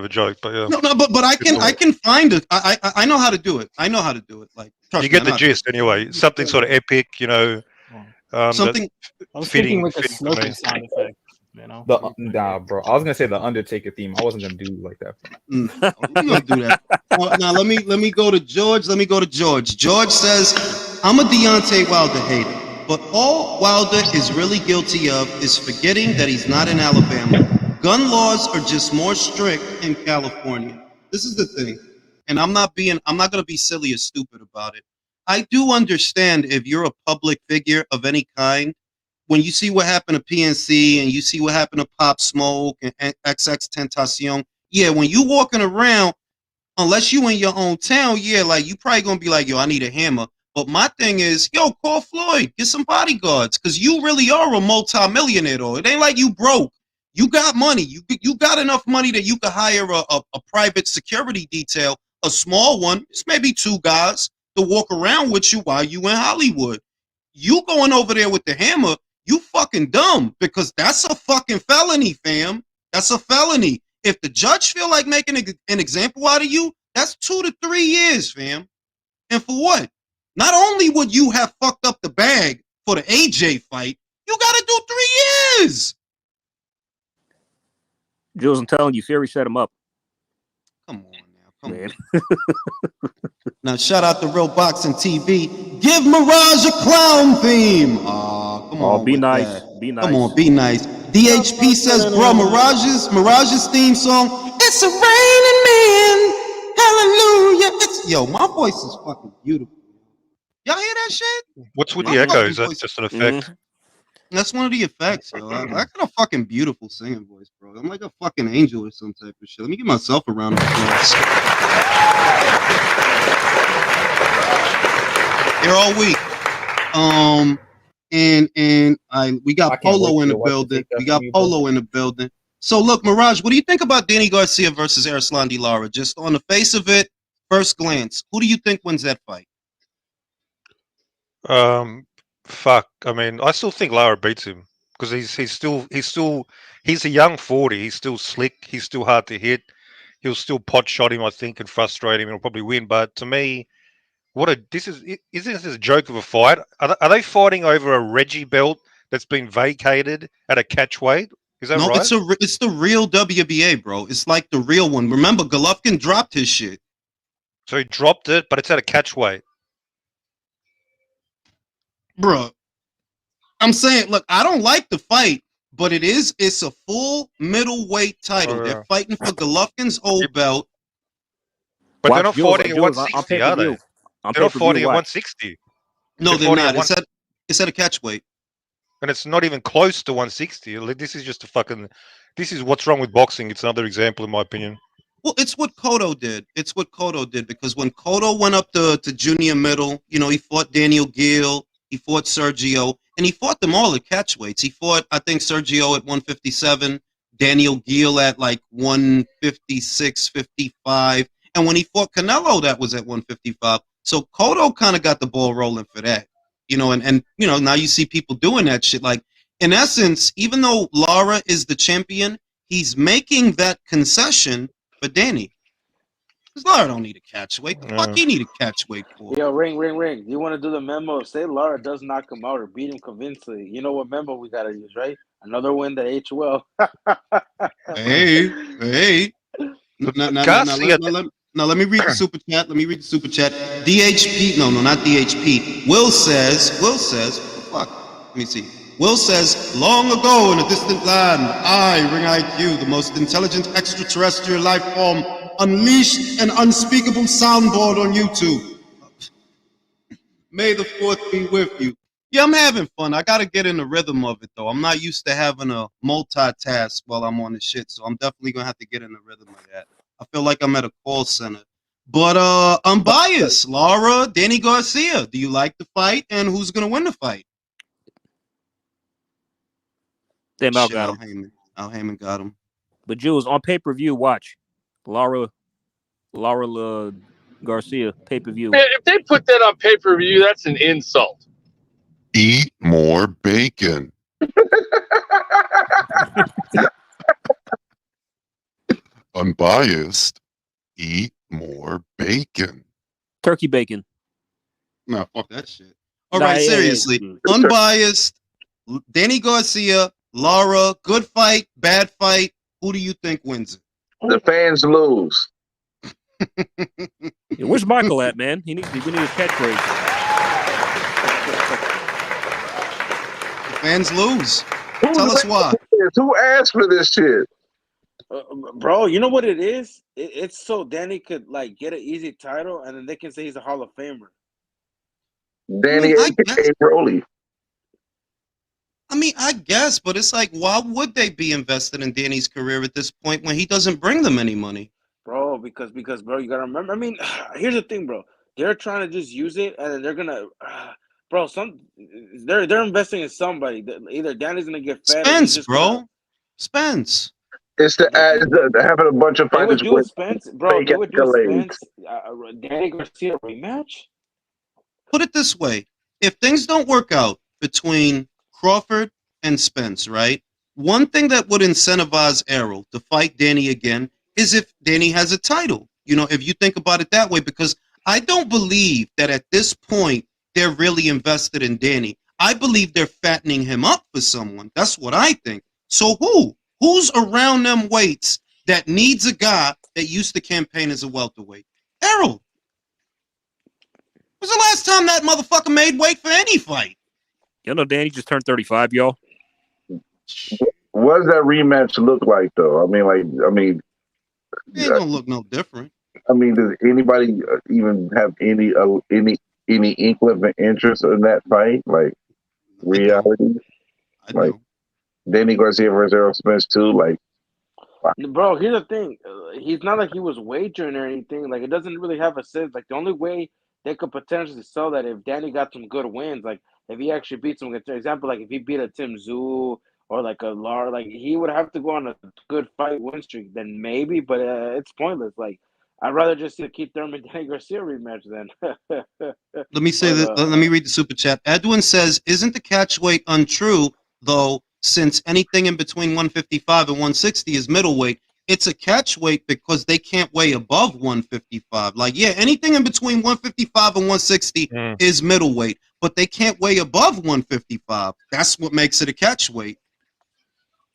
joke. But yeah. No, but I can find it. I know how to do it. Like, you get the gist anyway. Something sort of epic, something. I was thinking like a smoking sound effect. Nah, bro. I was gonna say the Undertaker theme. I wasn't gonna do like that. I'm gonna do that. Now let me go to George. George says, I'm a Deontay Wilder hater, but all Wilder is really guilty of is forgetting that he's not in Alabama. Gun laws are just more strict in California. This is the thing, and I'm not gonna be silly or stupid about it. I do understand if you're a public figure of any kind. When you see what happened to PNC and you see what happened to Pop Smoke and XX Tentacion, yeah, when you walking around, unless you in your own town, yeah, like you probably gonna be like, yo, I need a hammer. But my thing is, yo, call Floyd, get some bodyguards, because you really are a multi-millionaire, though. It ain't like you broke. You got money. You got enough money that you could hire a private security detail, a small one. It's maybe 2 guys to walk around with you while you in Hollywood. You going over there with the hammer, you fucking dumb, because that's a fucking felony, fam. That's a felony. If the judge feel like making an example out of you, that's 2 to 3 years, fam. And for what? Not only would you have fucked up the bag for the AJ fight, you gotta do 3 years. Jules, I'm telling you, Fury set him up. Come on now, come Man. on. Now shout out to Real Boxing TV. Give Mirage a clown theme. Come on. Be with nice. that. Be nice. Come on, be nice. DHP says, bro, Mirage's theme song. It's a raining man. Hallelujah. Yo, my voice is fucking beautiful. Y'all hear that shit? What's with My the echo? fucking Is that voice- just an effect? That's one of the effects, yo. I got a fucking beautiful singing voice, bro. I'm like a fucking angel or some type of shit. Let me give myself a round of applause. Here all week. We got Polo in the building. We got Polo in the building. So look, Mirage, what do you think about Danny Garcia versus Erislandy Lara? Just on the face of it, first glance, who do you think wins that fight? Fuck. I mean, I still think Lara beats him because he's a young 40. He's still slick. He's still hard to hit. He'll still pot shot him, I think, and frustrate him. He'll probably win. But to me, isn't this a joke of a fight? Are they fighting over a Reggie belt that's been vacated at a catchweight? Is that No, right? it's the real WBA, bro. It's like the real one. Remember, Golovkin dropped his shit. So he dropped it, but it's at a catchweight. Bro, I'm saying, look, I don't like the fight, but it's a full middleweight title. Oh, They're fighting for Golovkin's old belt. But they're not fighting at Jules, 160, are they? They're not fighting at 160. No, they're not. It's at a catchweight. And it's not even close to 160. Like, this is just this is what's wrong with boxing. It's another example, in my opinion. Well, it's what Cotto did. It's what Cotto did, because when Cotto went up to junior middle, he fought Daniel Gill, he fought Sergio, and he fought them all at catchweights. He fought, I think, Sergio at 157, Daniel Gill at like 156, 55. And when he fought Canelo, that was at 155. So Cotto kind of got the ball rolling for that. And now you see people doing that shit. Like, in essence, even though Lara is the champion, he's making that concession for Danny. Because Lara don't need a catch weight. The fuck he need a catch weight for? Yo, ring. You want to do the memo? Say Lara does knock him out or beat him convincingly. You know what memo we got to use, right? Another win that age well. Hey. Now, let me read the super chat. DHP, no, not DHP. Will says, fuck, let me see. Will says, long ago in a distant land, Ring IQ, the most intelligent extraterrestrial life form, unleashed an unspeakable soundboard on YouTube. May the 4th be with you. Yeah, I'm having fun. I got to get in the rhythm of it, though. I'm not used to having a multitask while I'm on the shit, so I'm definitely going to have to get in the rhythm of that. I feel like I'm at a call center. But I'm biased. Lara, Danny Garcia. Do you like the fight? And who's going to win the fight? Damn, Al got him. Al Heyman got him. But Jules, on pay-per-view, watch. Lara Garcia, pay-per-view. Man, if they put that on pay-per-view, that's an insult. Eat more bacon. Unbiased, eat more bacon. Turkey bacon. No, fuck that shit. All right, seriously. Unbiased, Danny Garcia, Lara, good fight, bad fight. Who do you think wins it? The fans lose. Yeah, where's Michael at, man? We need a catchphrase. The fans lose. Tell us why. Who asked for this shit? Bro, you know what it is? It's so Danny could like get an easy title, and then they can say he's a Hall of Famer. Danny A.K.A. Broly. I mean, I guess, but it's like, why would they be invested in Danny's career at this point when he doesn't bring them any money? Bro, because bro, you gotta remember. I mean, here's the thing, bro. They're trying to just use it, and then they're gonna, bro. They're investing in somebody. Either Danny's gonna get fed, or he's Spence, just gonna. bro. Spence. It's the Yeah, having a bunch of they would fighters do a with Spence, bro. fake They would do a accolades. Spence, Danny Garcia rematch. Put it this way: if things don't work out between Crawford and Spence, right? One thing that would incentivize Errol to fight Danny again is if Danny has a title. You know, if you think about it that way, because I don't believe that at this point they're really invested in Danny. I believe they're fattening him up for someone. That's what I think. So who's around them weights that needs a guy that used to campaign as a welterweight? Errol. Was the last time that motherfucker made weight for any fight? You know, Danny just turned 35, y'all. What does that rematch look like, though? It ain't gonna look no different. Does anybody even have any inkling of interest in that fight? Like reality, I like do. Danny Garcia versus Errol Spence too. Like, Bro, here's the thing. He's not like he was wagering or anything. Like, it doesn't really have a sense. Like, the only way they could potentially sell that if Danny got some good wins, like if he actually beat some good, for example, like if he beat a Tim Tszyu or like a Lar, like he would have to go on a good fight win streak. Then maybe, but it's pointless. Like, I'd rather just see a Keith Thurman Danny Garcia rematch then. Let me say But that. Let me read the super chat. Edwin says, "Isn't the catch weight untrue though? Since anything in between 155 and 160 is middleweight, it's a catch weight because they can't weigh above 155. Like, yeah, anything in between 155 and 160 is middleweight, but they can't weigh above 155. That's what makes it a catch weight.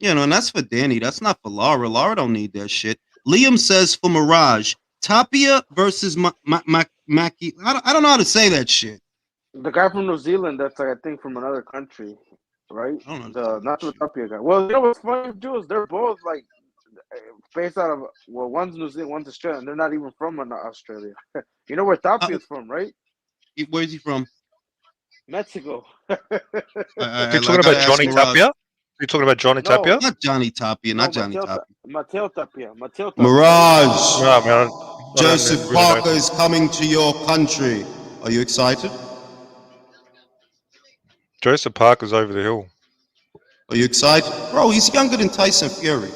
You know, and that's for Danny. That's not for Lara. Lara don't need that shit. Liam says for Mirage, Tapia versus Mackie. I don't know how to say that shit. the guy from New Zealand, that's like I think from another country, right? I don't understand The that not the shit. Tapia guy. Well, you know what's funny, Jules? They're both like based out of one's New Zealand, one's Australian. They're not even from Australia. You know where Tapia's from, right? Where's he from? Mexico. Are you I talking gotta about ask Johnny Mirage. Tapia? Are you talking about Johnny No, Tapia? Not Johnny Tapia. no, Not Johnny Tapia. Mateo Tapia. Mateo Tapia. Mirage. No, man, I don't Joseph really know. Parker is coming to your country. Are you excited? Joseph Parker's over the hill. Are you excited? Bro, he's younger than Tyson Fury.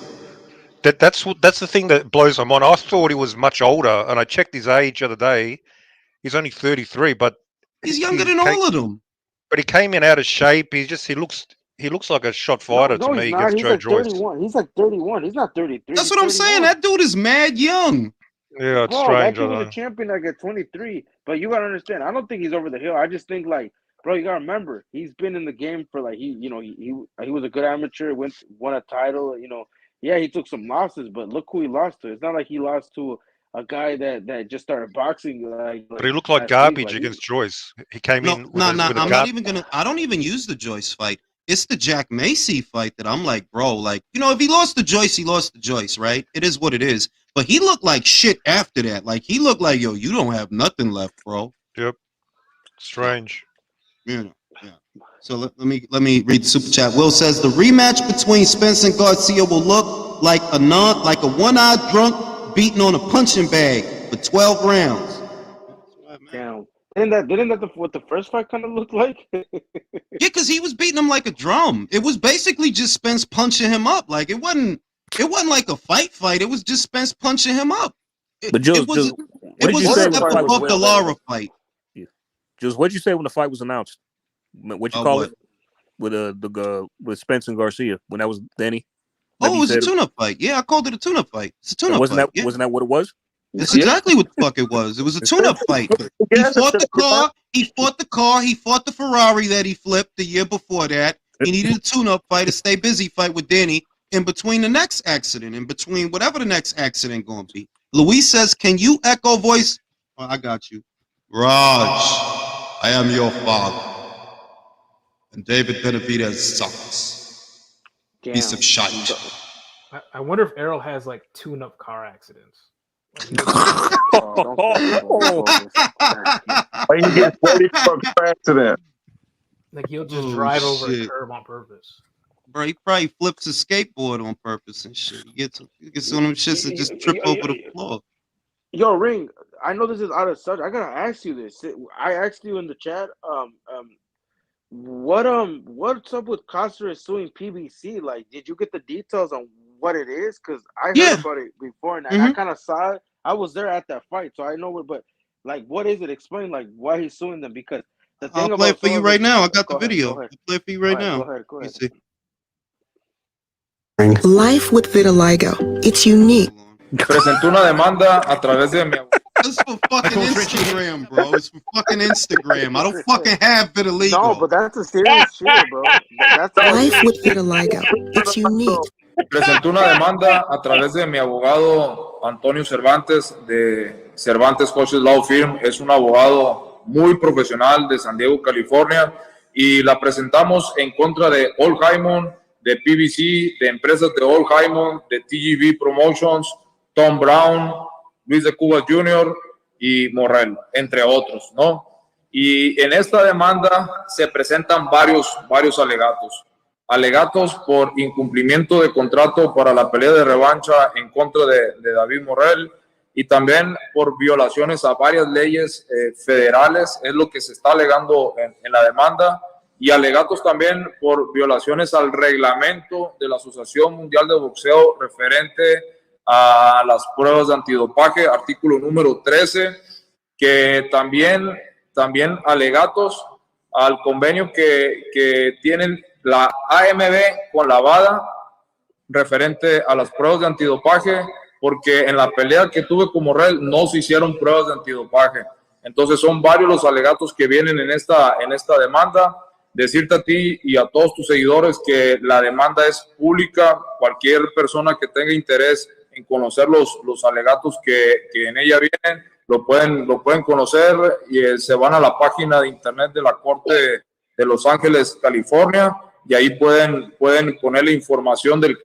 That's the thing that blows my mind. I thought he was much older, and I checked his age the other day. He's only 33, but He's younger than all of them. But he came in out of shape. He looks like a shot fighter to No, he's me not. against He's Joe like Joyce. 31. He's like 31. He's not 33. That's He's what I'm saying. 31. That dude is mad young. Yeah, it's Bro, that strange. I kid was a know. champion like at 23. But you gotta understand, I don't think he's over the hill. I just think like, bro, you gotta remember, he's been in the game for like he was a good amateur, won a title. You know, yeah, he took some losses, but look who he lost to. It's not like he lost to a guy that just started boxing But he looked like last week. garbage Like against Joyce. He came No, in with no, a no. with a I'm not gut. even gonna. I don't even use the Joyce fight. It's the Jack Macy fight that I'm like, bro. Like, you know, if he lost to Joyce, he lost to Joyce, right? It is what it is. But he looked like shit after that. Like, he looked like, yo, you don't have nothing left, bro. Yep. Strange. Yeah, yeah. So let me read the super chat. Will says the rematch between Spence and Garcia will look like a one-eyed drunk beating on a punching bag for 12 rounds. damn, didn't that what the first fight kind of looked like? Yeah, because he was beating him like a drum. It was basically just Spence punching him up. Like it wasn't like a fight. It was just Spence punching him up. But Jules, It was what did you a say Border when the step fight fight was was? above way the better. Lara fight. Jules, what did you say when the fight was announced? What you call What? it with Spence and Garcia when that was Danny? Oh, it was a tune-up fight. Yeah, I called it a tune-up fight. It's a tune-up fight. Yeah. Wasn't that what it was? That's exactly what the fuck it was. It was a tune-up fight. He fought the car. He fought the car. He fought the Ferrari that he flipped the year before that. He needed a tune-up fight, a stay busy fight with Danny in between the next accident, in between whatever the next accident going to be. Luis says, "Can you echo voice?" Oh, I got you. Raj, I am your father, and David Benavidez sucks. Piece of shite. I wonder if Errol has like tune-up car accidents. Oh, don't Why you get 40 for accident? Like he'll just Oh drive over a shit, curb on purpose. bro! He probably flips his skateboard on purpose and shit. He gets on them shits and just trip over the floor. Yo, Ring, I know this is out of subject. I gotta ask you this. I asked you in the chat. What's up with Costa suing PBC? Like, did you get the details on what it is? Because I heard Yeah. about it before, and I Mhm. kind of saw it. I was there at that fight, so I know it. But like, what is it? Explain like why he's suing them. Because the I'll thing play about it for some you of right his, now. I got the go ahead, video. go ahead. I'll play it for you All right right, now. go ahead, go Let me ahead. see. Life with vitiligo. It's unique. Hold on. Presentó una demanda a través de mi It's for fucking Instagram, bro. It's for fucking Instagram. I don't fucking have No, vitiligo. but that's a serious shit, bro. That's a Life serious with shit. vitiligo. It's unique. presentó una demanda a través de mi abogado Antonio Cervantes de Cervantes Coaches Law Firm. Es un abogado muy profesional de San Diego, California, y la presentamos en contra de All Hyman, de PBC, de empresas de All Hyman, de TGV Promotions, Tom Brown, Luis de Cuba Jr. y Morrell, entre otros, ¿no? Y en esta demanda se presentan varios alegatos por incumplimiento de contrato para la pelea de revancha en contra de David Morrell y también por violaciones a varias leyes federales, es lo que se está alegando en la demanda, y alegatos también por violaciones al reglamento de la Asociación Mundial de Boxeo referente a las pruebas de antidopaje, artículo número 13, que también alegatos al convenio que tienen la AMB con la WADA referente a las pruebas de antidopaje, porque en la pelea que tuve con Morrell no se hicieron pruebas de antidopaje. Entonces son varios los alegatos que vienen en esta demanda. Decirte a ti y a todos tus seguidores que la demanda es pública. Cualquier persona que tenga interés en conocer los alegatos que en ella vienen, lo pueden conocer, y se van a la página de internet de la Corte de Los Ángeles, California, y ahí pueden poner la información del.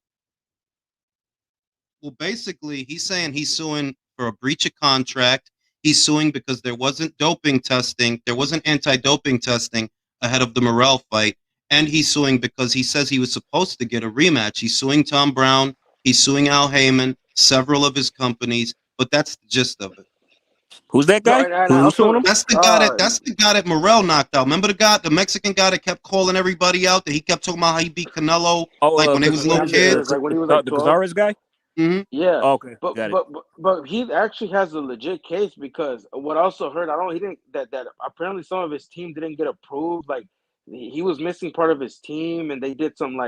Well, basically, he's saying he's suing for a breach of contract. He's suing because there wasn't doping testing. There wasn't anti-doping testing ahead of the Morrell fight. And he's suing because he says he was supposed to get a rematch. He's suing Tom Brown. He's suing Al Heyman, several of his companies. But that's the gist of it. Who's that guy? Who's suing him? That's the guy that Morrell knocked out. Remember the Mexican guy that kept calling everybody out, that he kept talking about how he beat Canelo when they was little kids? Like when he was like the 12. Cazares guy? Mm-hmm. Yeah. Oh, okay, got it. But he actually has a legit case, because what I also heard, he didn't that apparently some of his team didn't get approved. Like he was missing part of his team, and they did some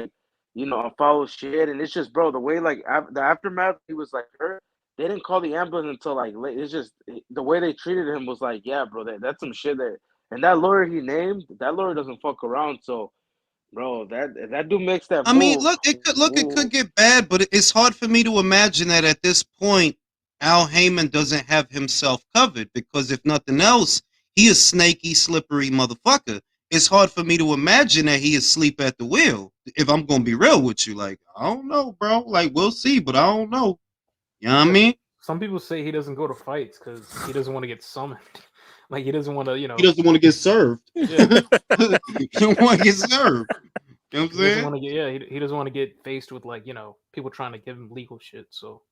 foul shit. And it's just, bro, the way the aftermath, he was like hurt. They didn't call the ambulance until like late. It's just the way they treated him was like, yeah, bro, that's some shit there. And that lawyer he named, that lawyer doesn't fuck around. So, bro, that dude makes that. I mean, it could get bad, but it's hard for me to imagine that at this point, Al Heyman doesn't have himself covered, because if nothing else, he is snaky, slippery motherfucker. It's hard for me to imagine that he is asleep at the wheel. If I'm gonna be real with you, like, I don't know, bro. Like, we'll see, but I don't know. You know what I mean? Some people say he doesn't go to fights because he doesn't want to get summoned. Like he doesn't want to, He doesn't want to get served. Yeah. He don't want to get served. You know what I'm saying? He doesn't want to get faced with people trying to give him legal shit. So,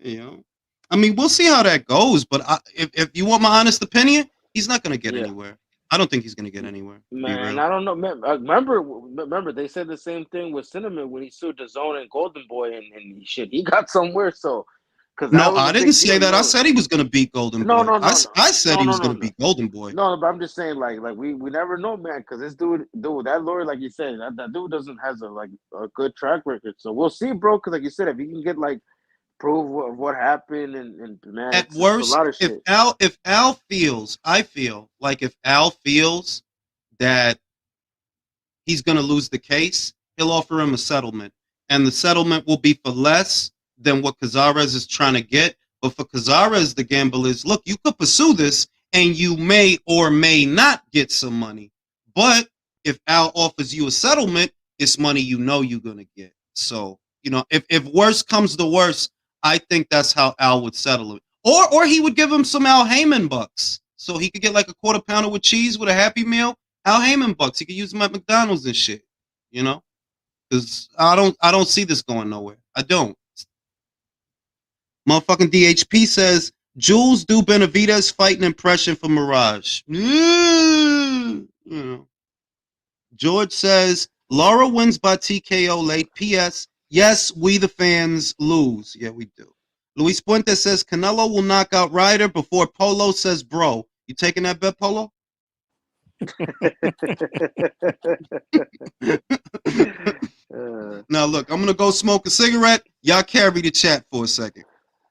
I mean, we'll see how that goes. But if you want my honest opinion, he's not going to get anywhere. I don't think he's going to get anywhere. Man, I don't know. Remember, they said the same thing with Cinnamon when he sued DAZN and Golden Boy, and shit, he got somewhere. So, no, I didn't say that. I said he was going to beat Golden Boy. No. I said he was going to beat Golden Boy. No, but I'm just saying, like we never know, man, because this dude, that lawyer, like you said, that dude has a good track record. So we'll see, bro. Because like you said, if you can get proof of what happened, and man, at worst, a lot of shit. if Al feels, I feel like if Al feels that he's going to lose the case, he'll offer him a settlement, and the settlement will be for less than what Cazares is trying to get. But for Cazares, the gamble is, look, you could pursue this, and you may or may not get some money. But if Al offers you a settlement, it's money you're going to get. So, if worse comes to worse, I think that's how Al would settle it. Or he would give him some Al Heyman bucks, so he could get like a quarter pounder with cheese with a Happy Meal. Al Heyman bucks. He could use them at McDonald's and shit. You know, because I don't see this going nowhere. I don't. Motherfucking DHP says Jules do Benavidez fighting impression for Mirage. You know. George says Laura wins by TKO late. P.S. Yes, we the fans lose. Yeah, we do. Luis Puente says Canelo will knock out Ryder before Polo says bro. You taking that bet, Polo? Now look, I'm gonna go smoke a cigarette. Y'all carry the chat for a second.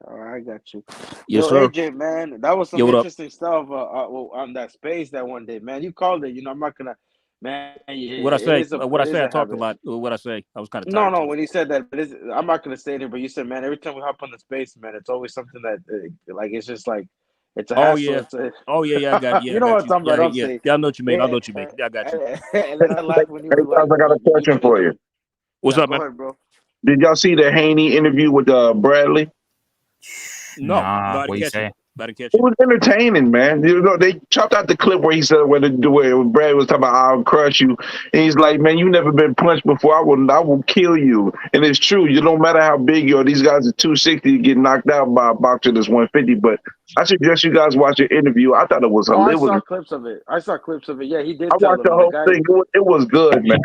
All right, I got you. Yes, Yo, sir. AJ, man, that was some Yo, what up? interesting stuff on that space that one day, man. You called it. I'm not gonna, man. What I say? What I It is say? I a talked a habit. lot. What I say? I was kind of No, tired. no. Too. When you said that, but I'm not gonna say it, but you said, man, every time we hop on the space, man, it's always something that, like, it's just like, it's a Oh hassle. yeah. It's a, Oh yeah. I got. Yeah, you I know got what I'm you. talking Yeah, about? Don't yeah. say. Yeah, I know what you mean. I know Yeah, what you mean. Yeah, I got you. and then I laugh when you Hey, were like, guys, I got a question for you. What's Yeah, up, go man? ahead, bro. Did y'all see the Haney interview with Bradley? No, Nah, no, I what didn't you catch say? it. I didn't catch It it. was entertaining, man. You know, they chopped out the clip where he said where Brad was talking about I'll crush you. And he's like, man, you never been punched before. I will kill you. And it's true. You don't matter how big you are. These guys are 260 to get knocked out by a boxer that's 150. But I suggest you guys watch the interview. I thought it was Oh, I hilarious. saw clips of it. Yeah, he did I tell watched the him. The whole guy. thing. It was good, man.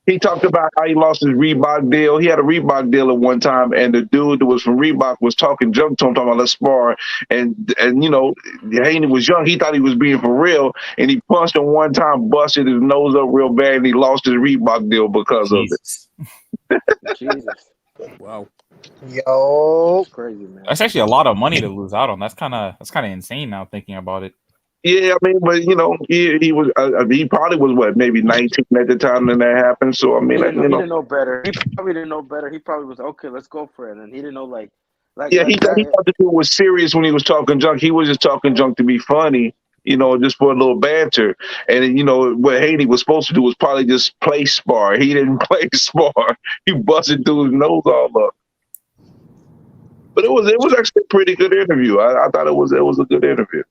He talked about how he lost his Reebok deal. He had a Reebok deal at one time, and the dude that was from Reebok was talking junk to him, talking about let's spar. And you know, Haney was young. He thought he was being for real, and he punched him one time, busted his nose up real bad, and he lost his Reebok deal because of it. Jesus. Wow. Yo, It's crazy, man. That's actually a lot of money to lose out on. That's kind of insane now thinking about it. Yeah, I mean, but you know, he was he probably was what, maybe 19 at the time when that happened. So I mean, He you know, didn't know better. He probably didn't know better. He probably was okay. Let's go for it, and he didn't know like yeah, he thought the dude was serious when he was talking junk. He was just talking junk to be funny, you know, just for a little banter. And you know what Haney was supposed to do was probably just play spar. He didn't play spar. He busted dude's nose all up. But it was actually a pretty good interview. I thought it was a good interview.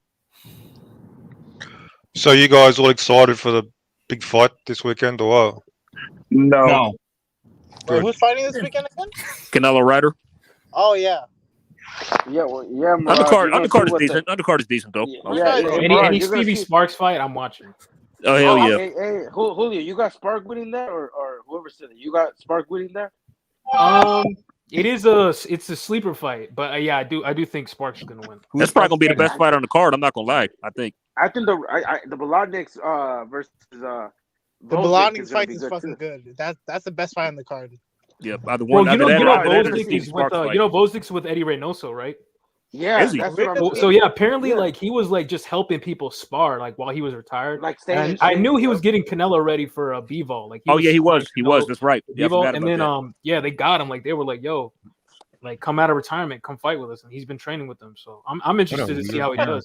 So you guys all excited for the big fight this weekend or what? No. wait, who's fighting this weekend again? Canelo Ryder. Oh yeah. Yeah, well, yeah, Mirage, Undercard is decent. Undercard is decent though. Any Stevie Sparks fight, I'm watching. Oh hell yeah. Hey, Julio, you got Spark winning there, or whoever said it? You got Spark winning there? It's a sleeper fight, but yeah, I do think Sparks is gonna win. That's probably gonna be the best fight on the card. I'm not gonna lie. I think the Bolognics versus The Bolognics fight is fucking good. That's the best fight on the card. Yeah, either Well, one. you know, Bosnick Bosnick's with Eddie Reynoso, right? Yeah, that's what so yeah, apparently, like he was like just helping people spar like while he was retired. Like, and I knew he was getting Canelo ready for a B-Vol. Like, he was. That's right. Yeah, B-Vol, and then they got him. Like they were like, yo, like come out of retirement, come fight with us, and he's been training with them. So I'm interested to see how he does.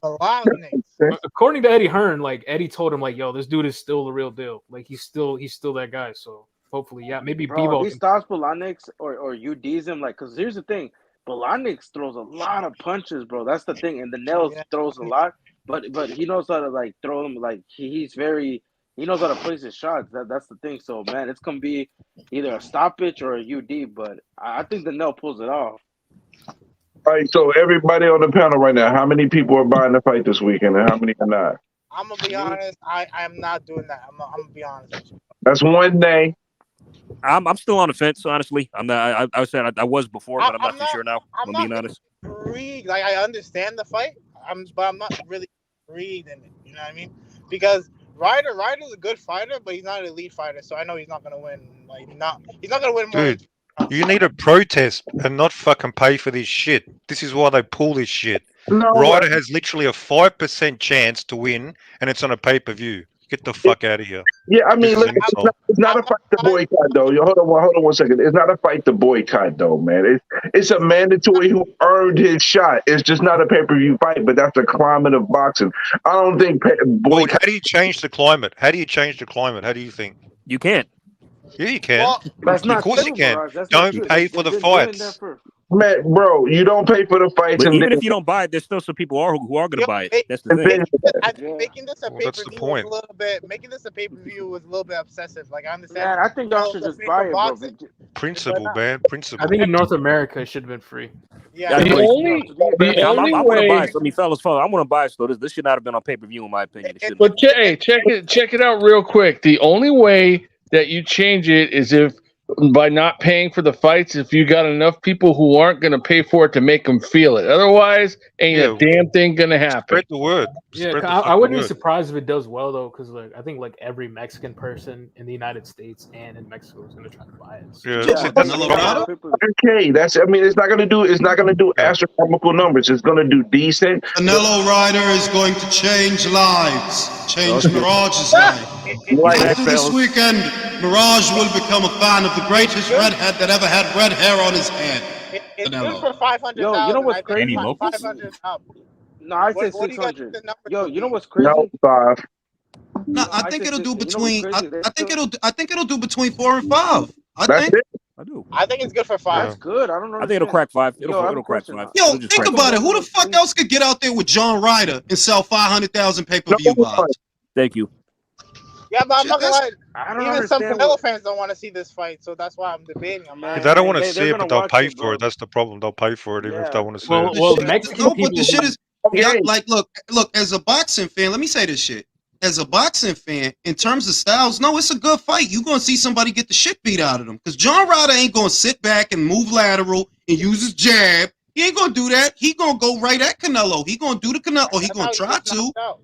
According to Eddie Hearn, like Eddie told him like, yo, this dude is still the real deal. Like he's still that guy. So hopefully, yeah, maybe Bro, Bivol. if he stops Bolognics or UDs him, like, because here's the thing, Bolognics throws a lot of punches, bro. That's the thing, and the Nails throws a lot, but he knows how to like throw them. Like he knows how to place his shots. That's the thing. So man, it's gonna be either a stoppage or a UD, but I think the Nail pulls it off. All right, so everybody on the panel right now, how many people are buying the fight this weekend, and how many are not? I'm gonna be honest. I'm not doing that. I'm gonna be honest with you. That's one day. I'm still on the fence, honestly. I'm not. I said I was before, but I'm not too sure now. I'm being honest. Like I understand the fight, but I'm not really intrigued in it. You know what I mean? Because Ryder's a good fighter, but he's not an elite fighter. So I know he's not gonna win. Like he's not gonna win more. Dude, you need to protest and not fucking pay for this shit. This is why they pull this shit. No, Ryder has literally a 5% chance to win, and it's on a pay-per-view. Get the fuck out of here. Yeah, I mean, This is look, an insult. it's not a fight to boycott, though. Hold on 1 second. It's not a fight to boycott, though, man. It's a mandatory who earned his shot. It's just not a pay-per-view fight, but that's the climate of boxing. I don't think boycott. How do you change the climate? How do you think? You can't. Yeah, you can. Well, that's not of course true, you can. Mirage. That's Don't not pay true. for the They've been doing fights. that Man, bro, you don't pay for the fights, But and even then if you don't buy it, there's still some people who are going to buy it. Hey, That's the and thing. then I think Yeah. making this a Well, pay that's per the view was point. a little bit. Making this a pay per view was a little bit obsessive. Like I understand. Man, I think y'all should The just pay buy for it, bro. boxing, but Principle, not. man. I Principle. think in North America it should have been free. Yeah, Yeah, I The know. only the Yeah, only I want to buy way. it. So, I mean, fellas, I want to buy it. So this should not have been on pay per view, in my opinion. It shouldn't. But hey, check it out real quick. The only way that you change it is if by not paying for the fights, if you got enough people who aren't going to pay for it to make them feel it. Otherwise, ain't a Yeah, damn thing going to happen. spread the word. Yeah, Spread the I fucking wouldn't be word. surprised if it does well though, because like I think like every Mexican person in the United States and in Mexico is gonna try to buy it. So, Yeah, Talk Yeah, about that's Canelo what Rado? okay, that's. I mean, it's not gonna do. It's not gonna do Yeah. astronomical numbers. It's gonna do decent. Canelo Ryder is going to change lives. Change Okay. Mirage's life. He's Like, back, After this fellas. weekend, Mirage will become a fan of the greatest redhead that ever had red hair on his head. it's good Canelo. for 500,000. Yo, you know what's I crazy? think Danny Lopez? 500 up. No, I say What do you guys 600. think the number Yo, could you know be? what's crazy? no, 5. No, Yo, I I think say it'll do 600. You know what's between. crazy? They I think still, it'll do between 4 and 5. I That's think. it. I do. I think it's good for Yeah. five. that's good. I don't I think it'll understand. crack 5. Yo, I have It'll a crack question. 5. Yo, It'll just think crack about 5. it. Who the fuck else could get out there with John Ryder and sell 500,000 pay per No view one. buys? Thank you. Yeah, but I'm Shit, not gonna lie. I don't Even some understand Canelo what. fans don't want to see this fight, so that's why I'm debating. I'm Man, They don't want to they're see it, gonna but they'll watch pay it, for bro. it. That's the problem. They'll pay for it even if they Yeah. want to see well, it. The well, shit, Mexican no, but people. the shit is, yeah, Okay. like, look. As a boxing fan, let me say this shit. As a boxing fan, in terms of styles, no, it's a good fight. You're gonna see somebody get the shit beat out of them because John Ryder ain't gonna sit back and move lateral and use his jab. He ain't gonna do that. He gonna go right at Canelo. He gonna do the Canelo. Or he That's gonna how he try gets to. knocked out.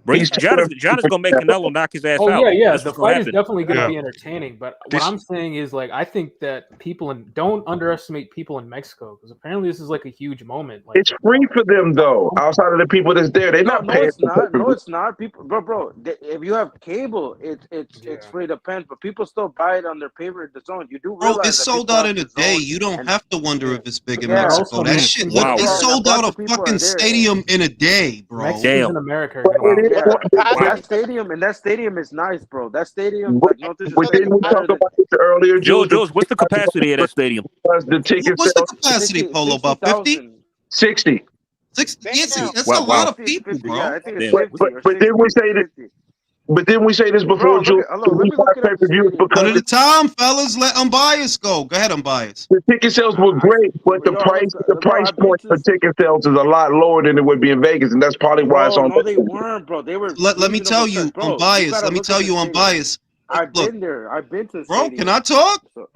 Bro, He's John is gonna make Canelo knock his ass Oh out. yeah. That's The what's gonna fight is happen. definitely going to Yeah. be entertaining. But what This- I'm saying is like I think that people don't underestimate people in Mexico because apparently this is like a huge moment. Like It's free for them though. Outside of the people that's there, they're not No, paying. it's not. No, it's not. People, bro. If you have cable, it's Yeah. free to pen, but people still buy it on their favorite zone. You do Bro, realize it's that sold people out have in a the day. zone, You don't and have to wonder yeah, if it's big in yeah. But Mexico. also That Mex- shit, Wow. they Yeah, and a sold bunch out a of people are fucking there. stadium in a day, bro. Mexicans Damn. in America are But going it to is. watch. Yeah, Pass that it. stadium is nice, bro. That stadium, But, like no but disrespect, didn't we it's talk better than about this earlier, Jules? Jules, what's the capacity of that stadium? The ticket What's the sales capacity, Polo? About 50? 60,000. 60. 60? Yeah, see, Damn. that's Wow, a lot wow. of I think it's people, 50. bro. Yeah, I think it's Damn. 50 But or but 60. didn't we say this? 50. But didn't we say this Bro, before, look Jules? at, hello, let me look it up. The Pay-per-views stadium. One because at a time, fellas. Let unbiased go. Go ahead, unbiased. the ticket sales were great, but the Yo, I price look, bro, I've been point to for this. ticket sales is a lot lower than it would be in Vegas, and that's probably why it's Bro, on. no, they weren't, bro. They were Let me reasonable tell you, size. Bro, you unbiased. gotta Let me look at tell the you, stadium. unbiased. I've Look, been there. I've been to the bro, stadium. can I talk? So,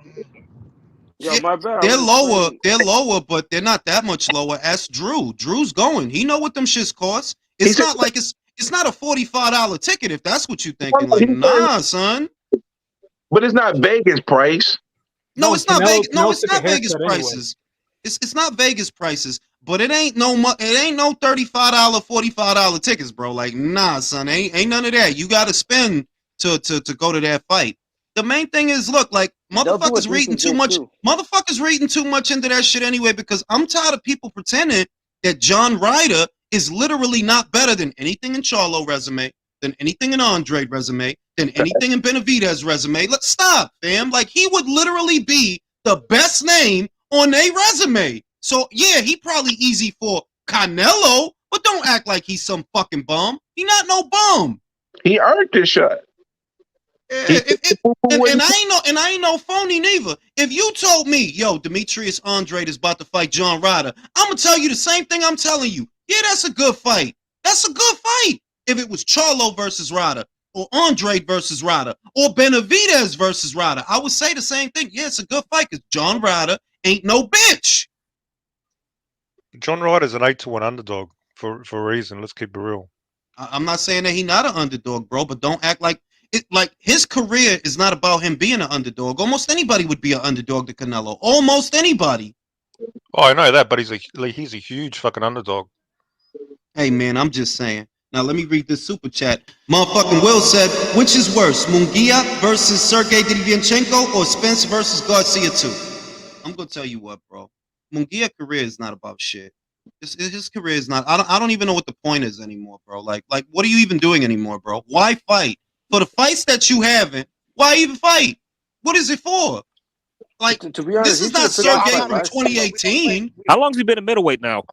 yo, Shit, my bad. I they're was lower. explaining. They're lower, but they're not that much lower. Ask Drew. Drew's going. He know what them shits cost. He It's said, not like it's not a $45 ticket if that's what you thinking. Like, he said, nah, son. but it's not Vegas price. No, No, it's not Vegas. No, Canelo it's took a not Vegas haircut anyway. prices. It's not Vegas prices, but it ain't no $35, $45 tickets, bro. Like, nah, son, ain't none of that. You got to spend to go to that fight. The main thing is, look, like They'll do a motherfuckers reading decent too gig much. too. Motherfuckers reading too much into that shit anyway. Because I'm tired of people pretending that John Ryder is literally not better than anything in Charlo resume, than anything in Andre resume, than anything in Benavidez resume. Let's stop, fam. Like he would literally be the best name on a resume. So yeah, he probably easy for Canelo, but don't act like he's some fucking bum. He not no bum. He earned this shot. Yeah, and I ain't no phony neither. If you told me, yo, Demetrius Andrade is about to fight John Ryder, I'm gonna tell you the same thing I'm telling you. Yeah, that's a good fight. That's a good fight. If it was Charlo versus Ryder, or Andrade versus Ryder, or Benavidez versus Ryder, I would say the same thing. Yeah, it's a good fight because John Ryder ain't no bitch. John Ryder's an 8-1 underdog for a reason. Let's keep it real. I'm not saying that he's not an underdog, bro, but don't act like it. Like his career is not about him being an underdog. Almost anybody would be an underdog to Canelo. Almost anybody. Oh, I know that, but he's a huge fucking underdog. Hey man, I'm just saying. Now let me read this super chat. Motherfucking Will said, which is worse, Munguia versus Sergey Derevyanchenko or Spence versus Garcia 2? I'm gonna tell you what, bro. Munguia's career is not about shit. His career is not. I don't even know what the point is anymore, bro. Like what are you even doing anymore, bro? Why fight for the fights that you haven't? Why even fight? What is it for? Like, To be honest, this he is not should have took Sergey that from fight last year. 2018. How long's he been a middleweight now?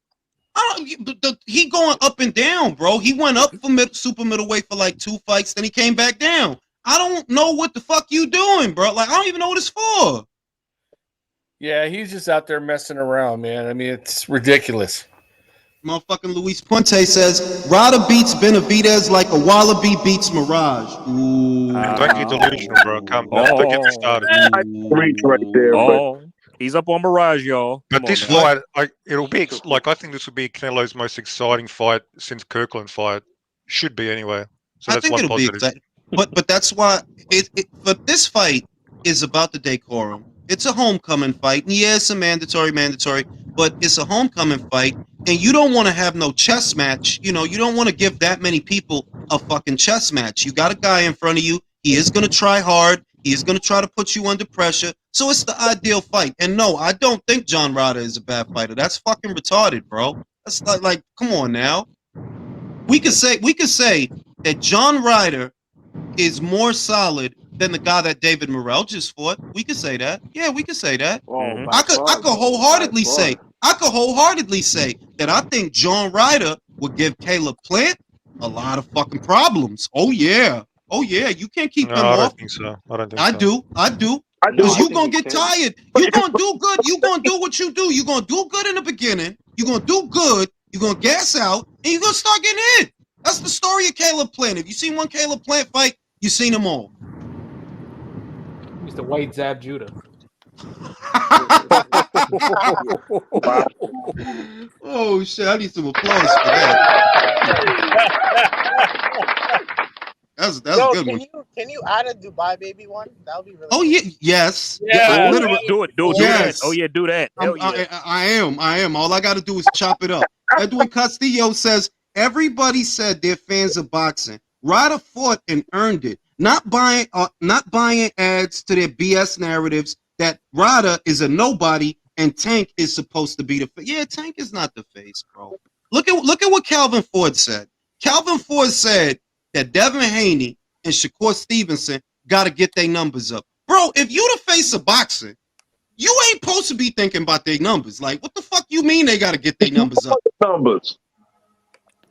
He going up and down, bro. He went up for super middleweight for like 2 fights, then he came back down. I don't know what the fuck you doing, bro. Like, I don't even know what it's for. Yeah, he's just out there messing around, man. I mean, it's ridiculous. Motherfucking Luis Puente says, Rada beats Benavidez like a wallaby beats Mirage. Ooh. Don't get delusional, bro. Don't get me started. Reach right there, but He's up on Mirage, y'all. But this fight, it'll be like I think this will be Canelo's most exciting fight since Kirkland fight. Should be anyway. So that's one positive. Be exciting. But that's why but this fight is about the decorum. It's a homecoming fight. And yeah, it's a mandatory, but it's a homecoming fight. And you don't want to have no chess match. You know, you don't want to give that many people a fucking chess match. You got a guy in front of you. He is going to try hard. He is going to try to put you under pressure. So it's the ideal fight. And no, I don't think John Rada is a bad fighter. That's fucking retarded, bro. That's like come on now. We could say that John Ryder is more solid than the guy that David Morrell just fought. We could say that. Yeah, we could say that. I could wholeheartedly say that I think John Ryder would give Caleb Plant a lot of fucking problems. Oh yeah, you can't keep him I off. don't think so. I do. Because you're going to get tired. You're going to do good. You're going to do what you do. You're going to do good in the beginning. You're going to do good. You're going to gas out. And you're going to start getting hit. That's the story of Caleb Plant. If you've seen one Caleb Plant fight, you've seen them all. He's the white Zab Judah. Oh, shit. I need some applause for that. That's a good one. Can you add a Dubai baby one? That would be really. Oh yeah, yes. Yeah, literally. do it. Yes. That. Oh yeah, do that. Hell yeah. I am. All I got to do is chop it up. Edwin Castillo says everybody said they're fans of boxing. Ryder fought and earned it. Not buying ads to their BS narratives that Ryder is a nobody and Tank is supposed to be the face. Yeah, Tank is not the face, bro. Look at what Calvin Ford said. Calvin Ford said that Devin Haney and Shakur Stevenson got to get their numbers up. Bro, if you the face of boxing, you ain't supposed to be thinking about their numbers. Like, what the fuck you mean they got to get their numbers up?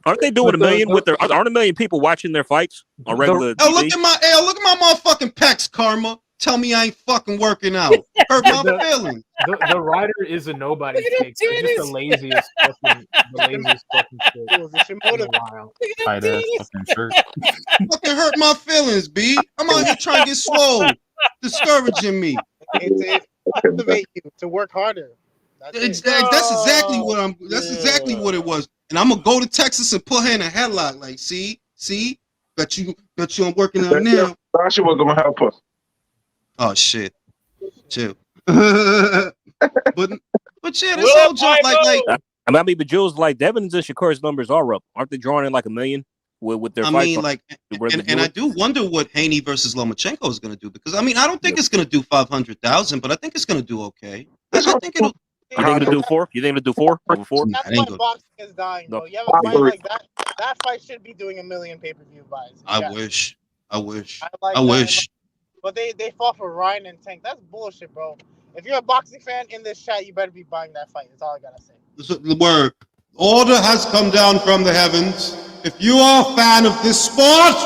Aren't they doing a million with their? Aren't a million people watching their fights on regular TV? Look at my motherfucking pecs, Karma. Tell me I ain't fucking working out. Hurt my feelings. The Ryder is a nobody take. They're just the laziest fucking shit in a while. Tight ass fucking shirt. Fucking hurt my feelings, B. I'm out here trying to get swole. Discouraging me. It's motivate you to work harder. That's exactly what it was. And I'm gonna go to Texas and put her in a headlock. Like, see, bet you I'm working out now. Sasha was gonna help us. Oh shit, chill. but yeah, this whole joke, like. I mean, but Jules, like Devin's and Shakur's numbers are up. Aren't they drawing in like 1 million with their fights? I mean, like, and I do wonder what Haney versus Lomachenko is going to do, because I mean, I don't think it's going to do 500,000, but I think it's going to do okay. I think it'll. You think it'll do 4? You think it'll do 4 over 4? That's why boxing is dying, bro. You have a fight like that. That fight should be doing 1 million pay-per-view buys. I wish. I wish. But they fought for Ryan and Tank. That's bullshit, bro. If you're a boxing fan in this chat, you better be buying that fight. That's all I gotta say. The word order has come down from the heavens. If you are a fan of this sport,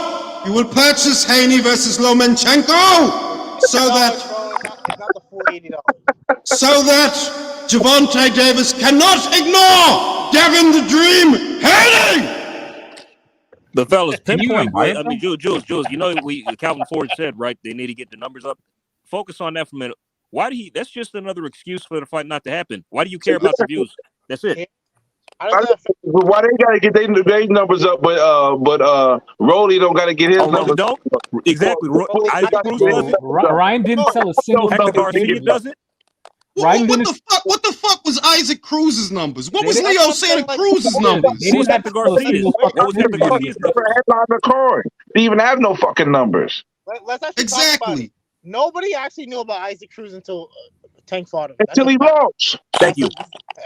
you will purchase Haney versus Lomachenko so that Gervonta Davis cannot ignore Devin the Dream Haney. The fellas, pinpoint. I mean, Jules. You know, Calvin Ford said right. They need to get the numbers up. Focus on that for a minute. Why do that's just another excuse for the fight not to happen. Why do you care about the views? That's it. Why they gotta get their numbers up, but Rolly don't gotta get his numbers up? Exactly. Ryan didn't sell a single. Hector Garcia does it. What the fuck was Isaac Cruz's numbers? What was Leo Santa Cruz's numbers? What was Hector Garcia's? Headline the card. They even have no fucking numbers. Let's actually talk about it. Nobody actually knew about Isaac Cruz until Tank fought him. Until he lost. Thank you.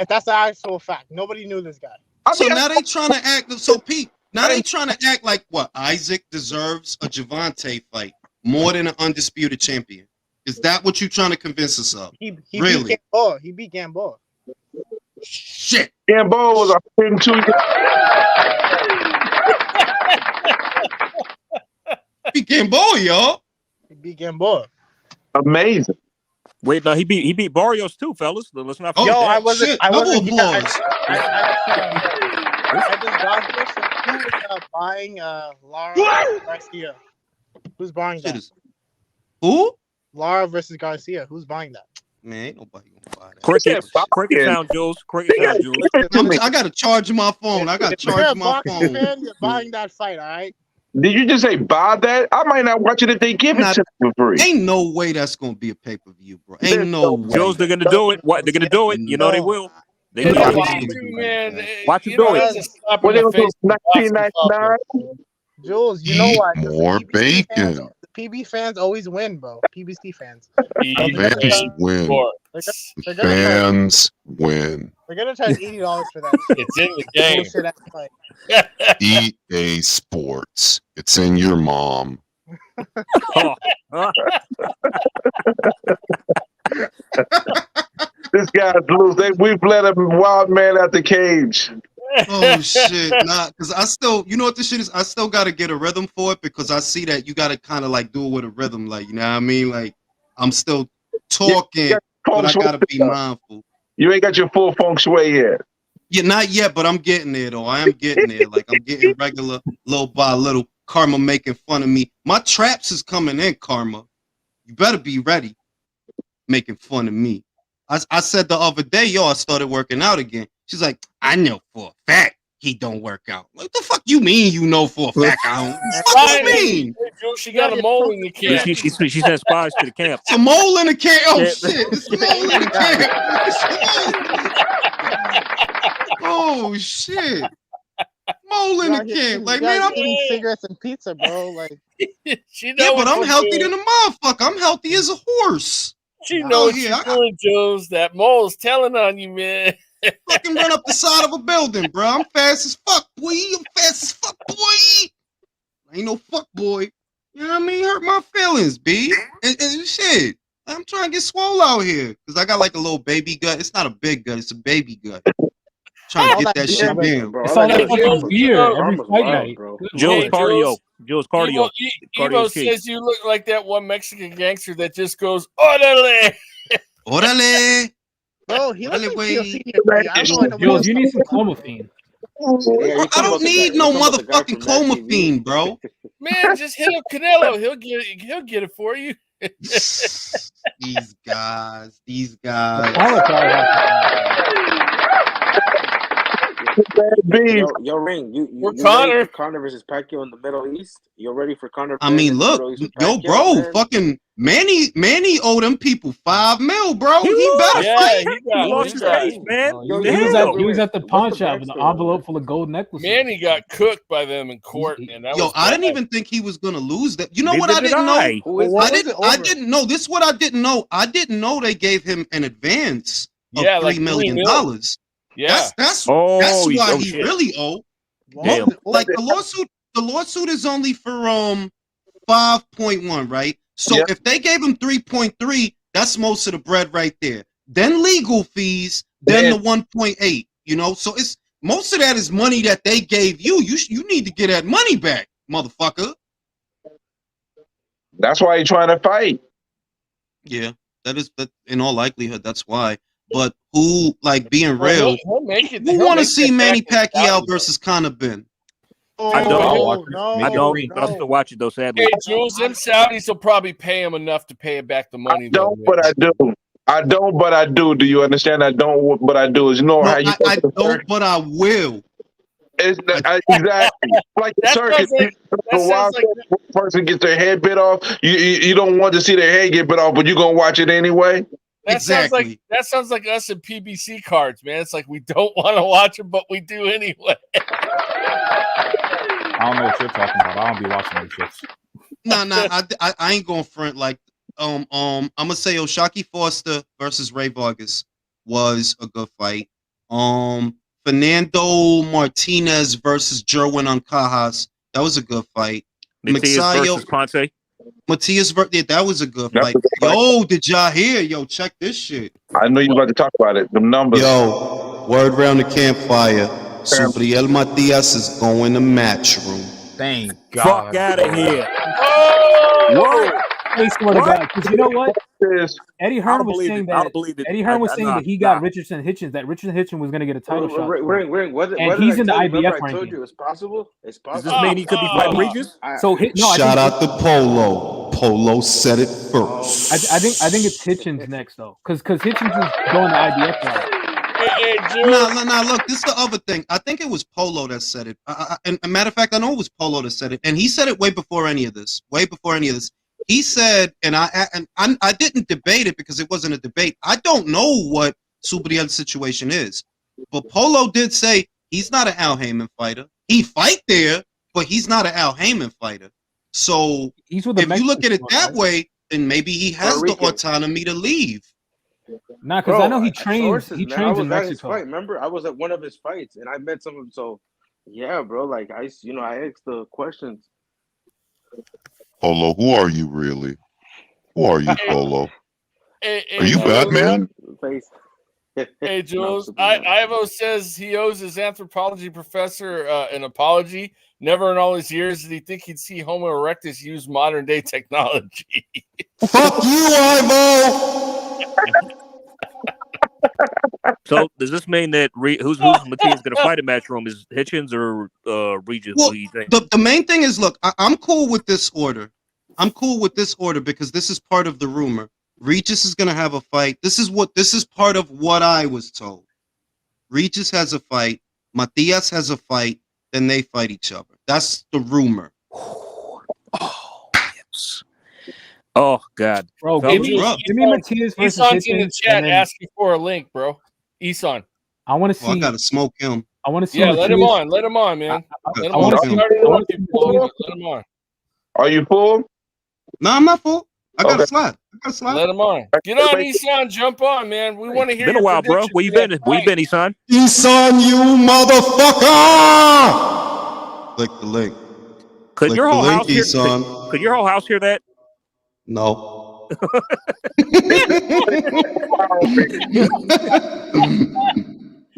That's the actual fact. Nobody knew this guy. So now they trying to act. So Pete, now they trying to act like what? Isaac deserves a Gervonta fight more than an undisputed champion. Is that what you're trying to convince us of? He Really? beat Gamboa. He beat Gamboa. Shit. Gamboa was 102 years. Beat Gamboa, y'all. He beat Gamboa. Amazing. Wait, no, he beat Barrios too, fellas. Let's not Oh, forget Yo, that. I wasn't. shit. I Double wasn't here. I applause. just got here. So who is buying Lara Garcia? Who's buying Shit that? is who? Lara versus Garcia. Who's buying that? Man, ain't nobody gonna buy that. Cricket sound, Jules. Cricket sound, Jules. I gotta charge my phone. I gotta If you're charge a my boxing phone. fan, you're buying that fight, all right? Did you just say buy that? I might not watch it if they give it to me for free. Ain't no way that's gonna be a pay per view, bro. Ain't no way. Jules, they're gonna do it. What? They're gonna do it. You know they will. They It's will. going to, man. Watch them You know, do that's it. a slap What in they the face. gonna do? 1999? Jules, you know Eat why? 'Cause the more PBC fans, bacon. the PB fans always win, bro. PBC fans. Fans win. They're gonna charge, Fans win. they're gonna charge $80 for that. It's in the game. Bullshit ass fight. EA Sports. It's in your mom. This guy's loose. We've let a wild man out the cage. Oh shit, nah, because I still, you know what this shit is? I still gotta get a rhythm for it because I see that you gotta kind of like do it with a rhythm, like, you know what I mean? Like, I'm still talking, but I gotta be mindful. You ain't got your full feng shui yet. Yeah, not yet, but I'm getting there though. I am getting there. Like, I'm getting regular, little by little. Karma making fun of me. My traps is coming in, Karma. You better be ready. Making fun of me. I said the other day, yo, I started working out again. She's like, I know for a fact he don't work out. What the fuck you mean you know for a fact I don't? What the fuck you mean? She got a mole in the camp. She sent spies to the camp. It's a mole in the camp. Oh Yeah. shit! It's a mole in the camp. Oh shit! Mole in the camp. Like, man, I'm eating cigarettes and pizza, bro. Like, she yeah, but I'm healthy than a motherfucker. I'm healthy as a horse. She knows Oh, what yeah, you're doing, Jules. That mole's telling on you, man. Fucking run up the side of a building, bro. I'm fast as fuck, boy. I'm fast as fuck, boy. I ain't no fuck boy. You know what I mean? Hurt my feelings, B. And shit. I'm trying to get swole out here because I got like a little baby gut. It's not a big gut. It's a baby gut. Trying to get that shit down. It's all that fucking beer every fight night. Jules Hey, cardio. Jules cardio. Evo Cardio key. says you look like that one Mexican gangster that just goes, orale. Orale. bro, he looks like Orale, Senior. Like, I don't know Jules, you need some clomiphene. I don't need no motherfucking clomiphene, bro. Man, just hit up Canelo. He'll get it for you. These guys. Yo, Ring, you Connor. ready for Connor versus Pacquiao in the Middle East? You ready for Connor? I mean, in the look, Middle East with yo, Pacquiao, bro, man? fucking Manny owed them people $5 million, bro. He better fight. He lost his face, man. Yo, He was at the pawn shop with an envelope full of gold necklaces. Manny got cooked by them in court, and that Yo, was I didn't bad. even think he was gonna lose that. You know Neither what I did didn't know? I. I didn't know. This is what I didn't know. I didn't know they gave him an advance of Yeah, $3 like $3 million. million. Yeah. That's Oh, why he shit. really owed. Damn. Like the lawsuit is only for 5.1, right? So if they gave him 3.3, that's most of the bread right there. Then legal fees, then the 1.8. You know, so it's most of that is money that they gave you. You need to get that money back, motherfucker. That's why he's trying to fight. Yeah, that in all likelihood, that's why. But who, like, being real, He'll make it. who He'll want to make see that Manny back in Pacquiao Saudi, versus Conor Ben? I don't. No, I don't. But I'm still watching though. Sadly. Hey, Jules, them Saudis will probably pay him enough to pay back the money. Don't, but I do. I don't, but I do. Do you understand? I don't, but I do. Is you know No, how you? I don't, but I will. It's exactly like the That circus. sounds While like one person gets their head bit off, you don't want to see their head get bit off, but you're gonna watch it anyway. that sounds like us in PBC cards, man. It's like we don't want to watch them, but we do anyway. I don't know what you're talking about. I don't be watching those shits. Nah, I ain't going front. Like, I'm gonna say Oshaki Foster versus Ray Vargas was a good fight. Fernando Martinez versus Jerwin Ancajas, that was a good fight. Matias versus Ponce. Matias, that was a good That's fight. a good fight. Yo, did y'all hear? Yo, check this shit. I know you about to talk about it. The numbers. Yo, word round the campfire. Subriel Matias is going to match room. Thank Fuck God. out of here. Oh! What? I swear to What? God, because you know what? Eddie I Hearn don't was believe saying it. I that don't believe it. Eddie Hearn was saying Nah, that he got nah. Richardson Hitchens, that Richardson Hitchens was going to get a title shot. Ring, what and did he's I in the tell you? Remember, IBF I told ranking. you it's possible. It's Does possible. this mean he could be fighting Regis? So no, I Shout think out to Polo. Polo said it first. I think it's Hitchens next though, because Hitchens is going the IBF route. Hey, Nah, look, this is the other thing. I think it was Polo that said it. And a matter of fact, I know it was Polo that said it, and he said it way before any of this. He said, and I didn't debate it because it wasn't a debate. I don't know what Subriel's situation is, but Polo did say he's not an Al Heyman fighter. He fight there, but he's not an Al Heyman fighter. So He's with the if you look at it Mexican that right? way, then maybe he has the autonomy to leave. Nah, because I know he trains. Sources, He man. I trains was in at his Mexico. fight. Remember, I was at one of his fights, and I met some of them. So, yeah, bro. Like I asked the questions. Polo, who are you really? Who are you, Polo? Hey, Are you Jules. Batman? Hey, Jules. Superman. Ivo says he owes his anthropology professor an apology. Never in all his years did he think he'd see Homo erectus use modern day technology. Fuck you, Ivo! So does this mean that who's Matias going to fight in Matchroom? Is Hitchens or Regis? Well, Who do you think? the main thing is, look, I'm cool with this order. I'm cool with this order because this is part of the rumor. Regis is going to have a fight. This is part of what I was told. Regis has a fight. Matias has a fight. Then they fight each other. That's the rumor. Oh, yes. Oh God, Bro, Hey, give me Jules, Matias versus Isan's in the Hitchens, chat and then asking for a link, bro. Isan. I want to see. I gotta smoke him. I want to see. Yeah, Matias. let him on. Let him on, man. Let him on. Are you full? Let him on. Are you full? No, I'm not full. I got Okay. a slide. Let him on. Get on, Isan. Jump on, man. We want to hear been a your while, bro. predictions Where you for that been? Where you fight. been, Isan? Isan, you motherfucker! Click the link. Could Click your the whole link, house hear? Isan. Could your whole house hear that? No.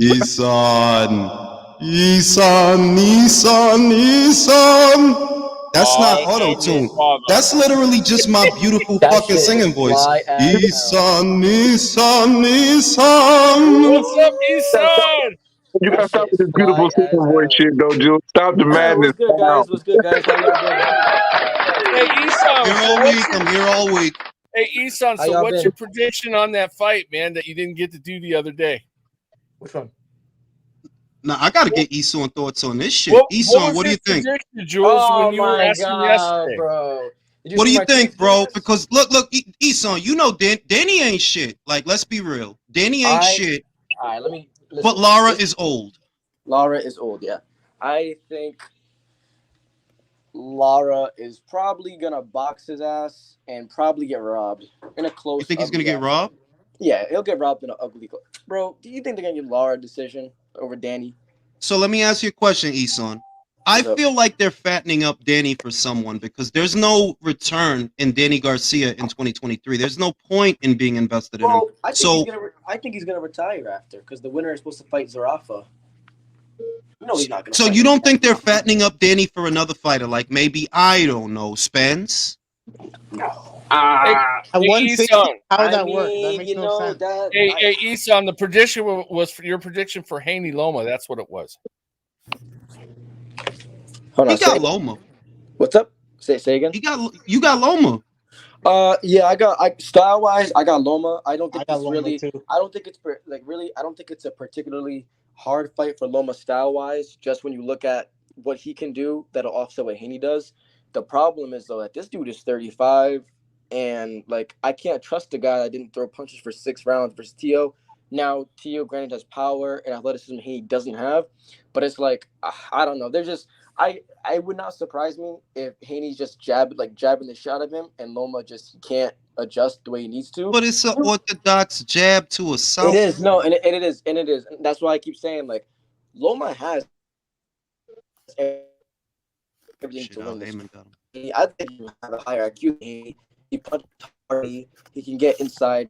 Isan. That's not I am your auto-tune. father. That's literally just my beautiful That fucking shit singing is voice. fly as Isan. What's up, Isan? You gotta That stop shit with is this fly beautiful as singing voice hell. shit, though, Jules. Stop the madness What's good, now. guys? What's good, guys? How y'all been? Hey, Isan. Here So all what's week. your I'm here all week. Hey, Isan. How So y'all what's been? your prediction on that fight, man? That you didn't get to do the other day. Which one? Now I gotta get Isan thoughts on this shit. What Isan, was what do your you think? prediction, Jules, Oh when you were my asking god, yesterday? bro! Did you What do see you my think, tweets, bro? Julius? Because look, Isan, you know Danny ain't shit. Like, let's be real. Danny ain't shit. All right. Let me listen. But Lara is old. Lara is old. Yeah, I think Lara is probably gonna box his ass and probably get robbed in a close. You think he's gonna ugly get ass robbed? fight. Yeah, he'll get robbed in an ugly. Bro, do you think they're gonna give Lara a decision over Danny? So let me ask you a question, Isan. I What's up? feel like they're fattening up Danny for someone because there's no return in Danny Garcia in 2023. There's no point in being invested in him. Well, I think So he's gonna retire after because the winner is supposed to fight Zarafa. No, he's not gonna. So fight you him. don't think they're fattening up Danny for another fighter? Like maybe, I don't know, Spence? No. At Hey, 160, Isan. how would I that work? That mean, makes you no know sense. that. Hey, Isan, the prediction was for your prediction for Haney Loma. That's what it was. Hold on. He got Loma. What's up? Say again. You got Loma. Yeah, I style wise, I got Loma. I don't think I got it's Loma really. too. I don't think it's really. I don't think it's a particularly hard fight for Loma style wise. Just when you look at what he can do, that'll offset what Haney does. The problem is though that this dude is 35, and like I can't trust a guy that didn't throw punches for 6 rounds versus Tio. Now Tio, granted, has power and athleticism he doesn't have, but it's like I don't know. They're just I would not surprise me if Haney's just jabbing the shot at him, and Loma just can't adjust the way he needs to. But it's an orthodox jab to a south. It is no, and it is. That's why I keep saying like Loma has everything Shit, to Al win this. Heyman got him. I think he have a higher IQ than Haney. He punches hard. He can get inside.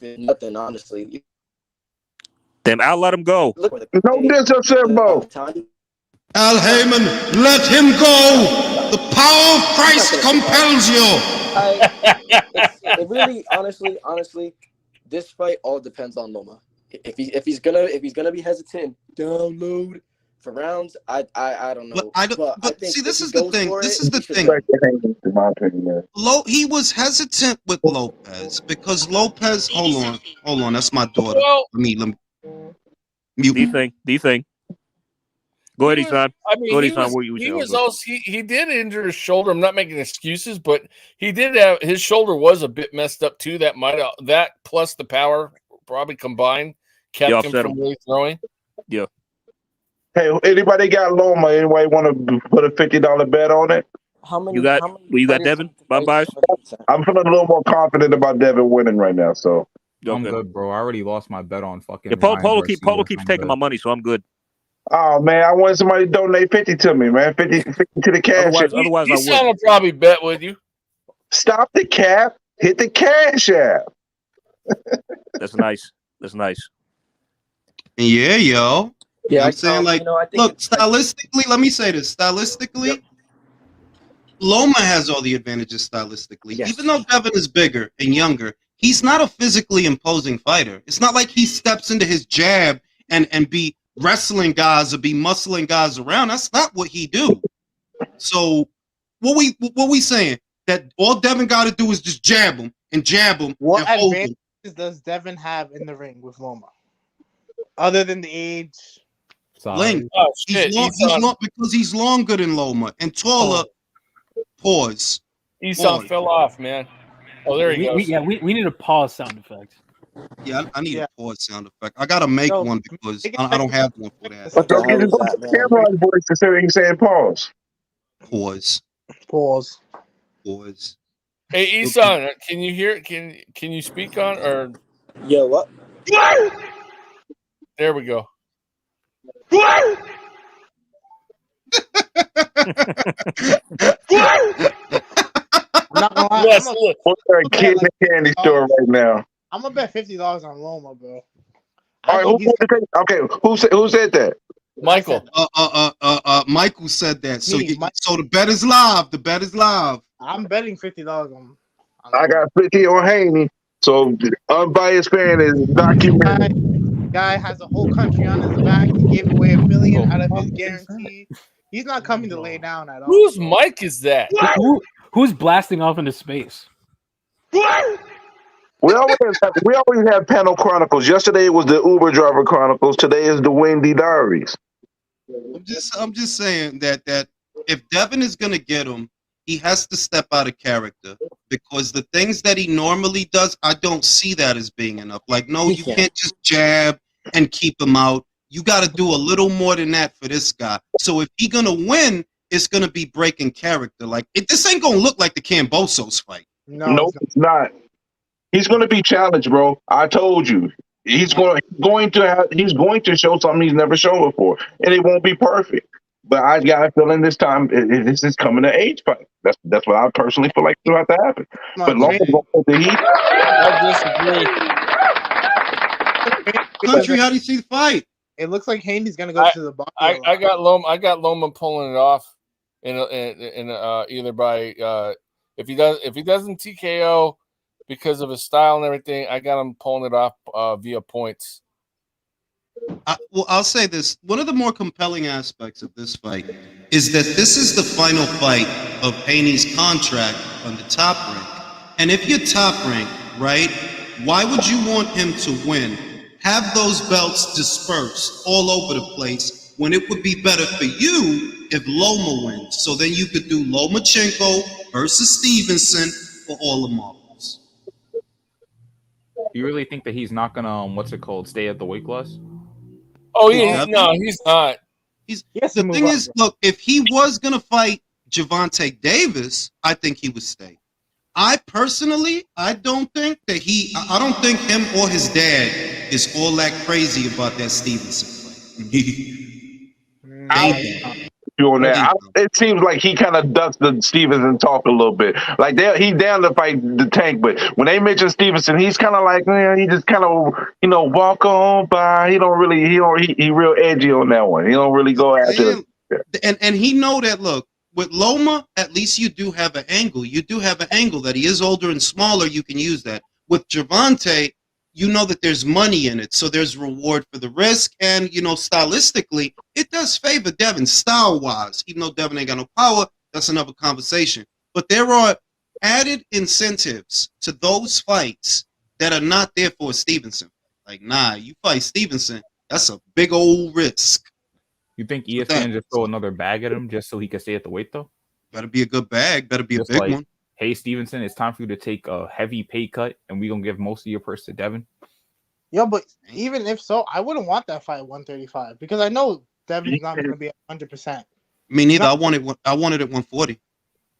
Nothing, honestly. Damn, I'll let him go. Look where No disrespect. Al Heyman, let him go. The power of Christ compels you. It really, honestly, this fight all depends on Loma. If he's gonna be hesitant, download for rounds, I don't know. But think see, this if is he the goes thing. for This it, is the he should thing. In my opinion. He was hesitant with Lopez because Lopez. Hold on. That's my daughter. Well, let me mute. D-thing. Go ahead, Isan. I mean, Go ahead, he Isan. was, What you he saying? was also he did injure his shoulder. I'm not making excuses, but he did have his shoulder was a bit messed up too. That plus the power probably combined kept him from really throwing. Yeah. Hey, anybody got Loma? Anybody want to put a $50 bet on it? How many? You got Devin? Bob Byers? I'm feeling a little more confident about Devin winning right now. So I'm good, bro. I already lost my bet on fucking. Yeah, Polo keeps taking my money, so I'm good. Oh man, I want somebody to donate 50 to me, man. 50 to the cash. Otherwise I would. Will probably bet with you. Stop the cap. Hit the cash app. That's nice. Yeah, yo. Yeah, I'm saying I think stylistically. Let me say this. Stylistically, Loma has all the advantages stylistically. Yes. Even though Devin is bigger and younger, he's not a physically imposing fighter. It's not like he steps into his jab and be wrestling guys or be muscling guys around. That's not what he do. So what we saying? That all Devin got to do is just jab him and jab him. What and hold advantages him. does Devin have in the ring with Loma? Other than the age? Length. Oh, he's long because he's longer than Loma and taller. Pause. Isan fell off, man. Oh, there he goes. We need a pause sound effect. Yeah, I need a pause sound effect. I gotta make one because I don't have one for that. What the hell is that, man? Camera voice instead of saying pause. Pause. Hey, Isan, can you hear? Can you speak on or? Yeah, what? There we go. I'm not gonna lie. Yes, We're a kid in the candy store right now. I'm gonna bet $50 on Loma, bro. All right, who said that? Michael. Michael said that. So Me, so the bet is live. The bet is live. I'm betting $50 on. I got 50 on Haney. So unbiased fan is documented. Guy has a whole country on his back. He gave away $1 million out of his guarantee. He's not coming to lay down at all. Whose mic is that? Who's blasting off into space? We always have panel chronicles. Yesterday was the Uber driver chronicles. Today is the Wendy Diaries. I'm just saying that if Devin is gonna get him, he has to step out of character because the things that he normally does, I don't see that as being enough. Like, no, you can't just jab and keep him out. You got to do a little more than that for this guy. So if he's gonna win, it's gonna be breaking character. Like, this ain't gonna look like the Cambosos fight. No, it's not. He's going to be challenged, bro. I told you. He's going to show something he's never shown before, and it won't be perfect. But I got a feeling this time this is coming to age fight. That's what I personally feel like will have to happen. But Loma's going to put the heat. I disagree. Country, how do you see the fight? It looks like Haney's gonna go to the bottom. I got Loma pulling it off in either by if he doesn't TKO because of his style and everything, I got him pulling it off via points. I'll say this. One of the more compelling aspects of this fight is that this is the final fight of Haney's contract on the top rank. And if you're top rank, right, why would you want him to win? Have those belts dispersed all over the place when it would be better for you if Loma wins. So then you could do Lomachenko versus Stevenson for all the marbles. You really think that he's not gonna stay at the weight class? Oh yeah, no, he's not. The thing is, look, if he was gonna fight Gervonta Davis, I think he would stay. I personally, I don't think him or his dad is all that crazy about that Stevenson fight. you on that. It seems like he kind of ducks the Stevenson talk a little bit. Like he down to fight the Tank, but when they mention Stevenson, he's kind of like, man, he just kind of walk on by. He real edgy on that one. He don't really go after. And he know that. Look, with Loma, at least you do have an angle. You do have an angle that he is older and smaller. You can use that. With Gervonta, you know that there's money in it, so there's reward for the risk, and stylistically, it does favor Devin style-wise. Even though Devin ain't got no power, that's another conversation. But there are added incentives to those fights that are not there for Stevenson. Like, nah, you fight Stevenson, that's a big old risk. You think ESPN just throw another bag at him just so he can stay at the weight though? Better be a good bag. Better be just a big one. Hey, Stevenson, it's time for you to take a heavy pay cut, and we're going to give most of your purse to Devin. Yo, but even if so, I wouldn't want that fight at 135 because I know Devin's not going to be 100%. Me neither. I wanted it at 140.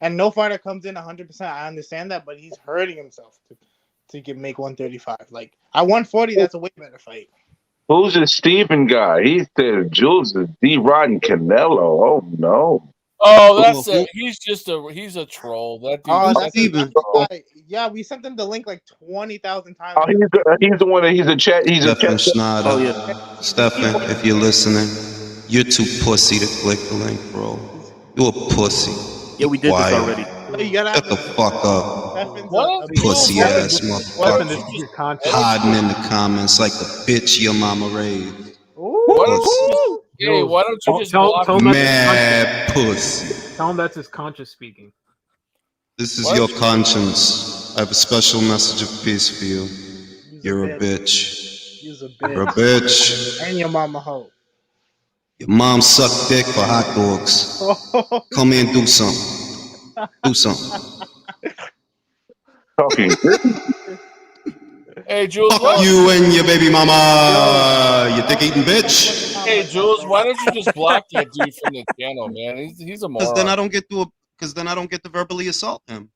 And no fighter comes in 100%. I understand that, but he's hurting himself to make 135. Like, at 140, that's a way better fight. Who's this Steven guy? He said Jules is D-Rod and Canelo. Oh, no. Oh, that's it. He's a troll. That dude. Steven. Yeah, we sent him the link like 20,000 times. Oh, he's the one that he's a chat. He's Stephen a chat. Schneider. Oh, yeah. Stephen, if you're listening, you're too pussy to click the link, bro. You're a pussy. Yeah, we did this already. Shut the fuck up. Pussy ass motherfucker. Hiding in the comments like the bitch your mama raised. Why don't you just block him? Mad pussy. Tell him that's his conscience speaking. This is your conscience. I have a special message of peace for you. You're a bitch. You're a bitch. And your mama hoe. Your mom sucked dick for hot dogs. Come here and do something. Do something. Talking. Hey, Jules. Fuck you and your baby mama. You dick eating bitch. Hey, Jules, why don't you just block that dude from the channel, man? He's a moron. Because then I don't get to verbally assault him.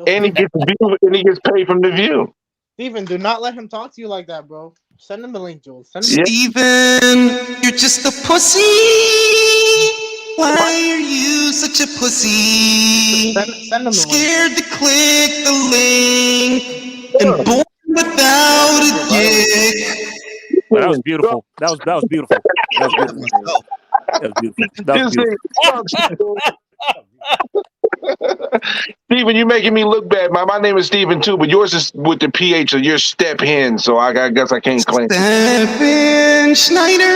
And he gets view, and he gets paid from the view. Steven, do not let him talk to you like that, bro. Send him the link, Jules. Steven, you're just a pussy. Why are you such a pussy? Send him the Scared to click the link and born without a dick. Well, that was beautiful. That was beautiful. That was beautiful. That was beautiful. Steven, you're making me look bad. My name is Steven too, but yours is with the PH, of your step hen, so I guess I can't claim. Stephen Schneider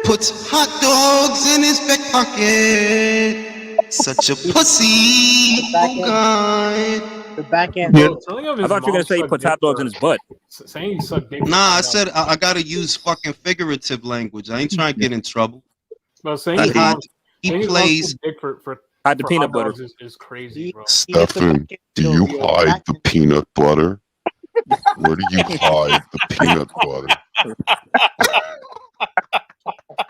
puts hot dogs in his back pocket. Such a pussy. Oh God. The back end. Yeah. I thought you were gonna say he puts hot dogs in his butt. Saying he sucked dick. Nah, I said I gotta use fucking figurative language. I ain't trying to get in trouble. Well, saying he plays. Hide the peanut butter is crazy, bro. Stefan, do you hide the peanut butter? Where do you hide the peanut butter?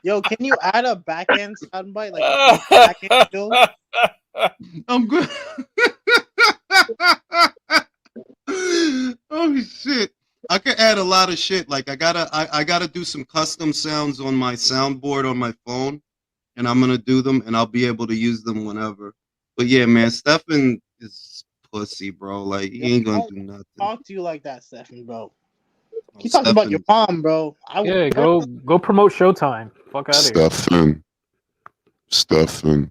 Yo, can you add a backhand soundbite like backhand Jules? I'm good. Oh shit! I could add a lot of shit. Like I gotta do some custom sounds on my soundboard on my phone, and I'm gonna do them, and I'll be able to use them whenever. But yeah, man, Stefan is pussy, bro. Like he ain't gonna do nothing. Talk to you like that, Stefan, bro. He talking about your mom, bro. Go promote Showtime. Fuck out of here. Stefan.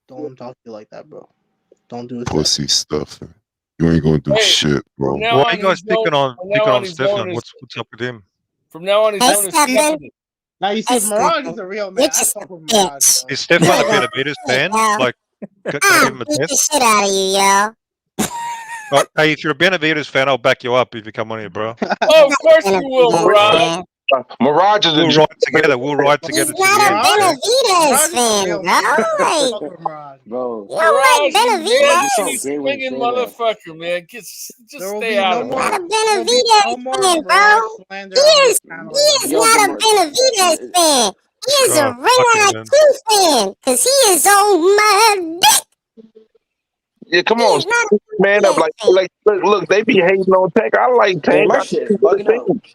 Don't talk to you like that, bro. Don't do it. Pussy Stefan. You ain't gonna do shit, bro. Why are you guys picking on Stefan? What's up with him? From now on, he's known as Stefan. Now you see, Mirage is a real man. I fuck with Mirage. Is Stefan a Benavides fan? Like, can I give him a Beat the test? shit out of you, yo. Hey, if you're a Benavides fan, I'll back you up if you come on here, bro. Oh, of course you will, Mirage. Mirage is We'll ride together. We'll ride together. He's not a Benavides fan, bro. Like, Bro, you don't like Benavides? He's swinging motherfucker, man. Just stay out of it. Not a Benavides fan, bro. He is not a Benavides fan. He is a Ring IQ fan, because he is on my dick. Yeah, come on, man up. Like, look, they be hating on Tank. I like Tank. Bullshit, bugging out.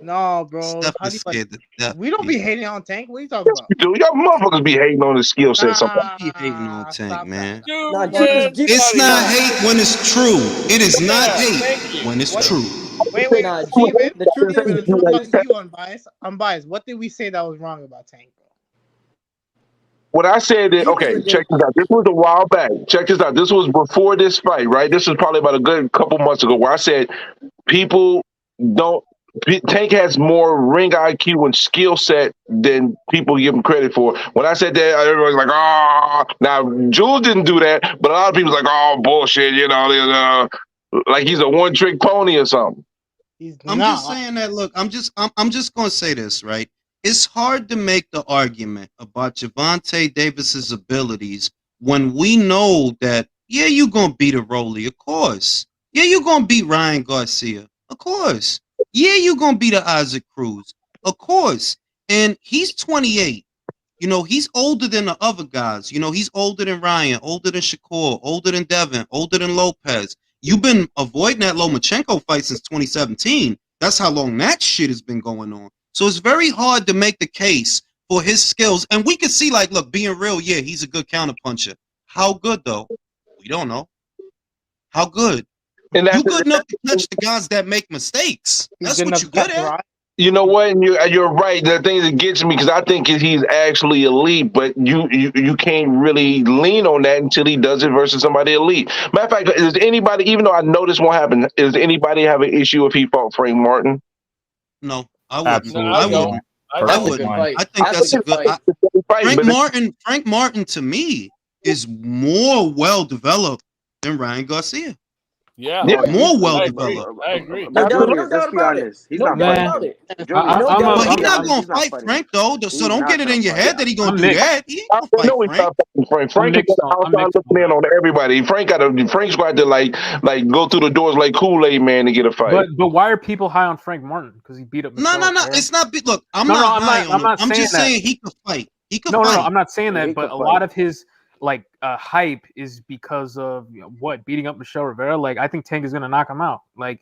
No, bro. Steph How do is you like? scared to death. We don't be hating on Tank. What are you talking about? You do. Y'all motherfuckers be hating on his skill set sometimes. Be hating on Tank, Stop man. that. Nah, Man, Jeepers, It's outta not here. hate when it's true. It is not Yeah, hate thank you. when it's What? true. Wait. nah, Steven, the truth Steven, is, I'm talking to you, unbiased. Unbiased. What did we say that was wrong about Tank, bro? What I said that, Jeepers okay, are check just this out. This was a while back. Check this out. This was before this fight, right? This was probably about a good couple months ago where I said people don't. Tank has more ring IQ and skill set than people give him credit for. When I said that, everybody's like, "Oh." Now Jules didn't do that, but a lot of people's like, "Oh, bullshit," like he's a one trick pony or something. He's I'm not. just saying that. Look, I'm just gonna say this, right? It's hard to make the argument about Javante Davis's abilities when we know that yeah, you gonna beat a Rolly, of course. Yeah, you gonna beat Ryan Garcia, of course. Yeah, you gonna beat a Isaac Cruz, of course. And he's 28. You know, he's older than the other guys. You know, he's older than Ryan, older than Shakur, older than Devin, older than Lopez. You've been avoiding that Lomachenko fight since 2017. That's how long that shit has been going on. So it's very hard to make the case for his skills. And we can see, like, look, being real, yeah, he's a good counterpuncher. How good, though? We don't know. How good? And You good enough to catch the guys that make mistakes. That's what you good at. You know what? And you're right. The thing that gets me because I think he's actually elite, but you can't really lean on that until he does it versus somebody elite. Matter of fact, is anybody? Even though I know this won't happen, does anybody have an issue if he fought Frank Martin? No, I wouldn't. Absolutely I don't. wouldn't. Perfect I wouldn't. one. I think that's a good. fight. Frank Martin to me is more well developed than Ryan Garcia. Yeah, More well I agree. developed. I agree. no doubt, Julius, no let's doubt be about it. honest. He's No not doubt fighting about him. it. Julius, No But doubt he's about not it. gonna he's not fight fighting Frank him. though. So He's don't not get it in your gonna head fight that he's him. gonna I'm do mixed. that. He ain't I gonna fight know he's Frank. not fighting Frank. I'm Frank is mixed gonna on outside looking in that. on everybody. Frank's got to like go through the doors like Kool-Aid man to get a fight. But why are people high on Frank Martin? Because he beat up No, Michelle. It's not. Look, I'm No, not I'm high not. on I'm him. not I'm saying just that. saying he could fight. He could No, fight. I'm not saying Yeah, that. he But could a fight. lot of his hype is because of what beating up Michelle Rivera. Like I think Tank is gonna knock him out. Like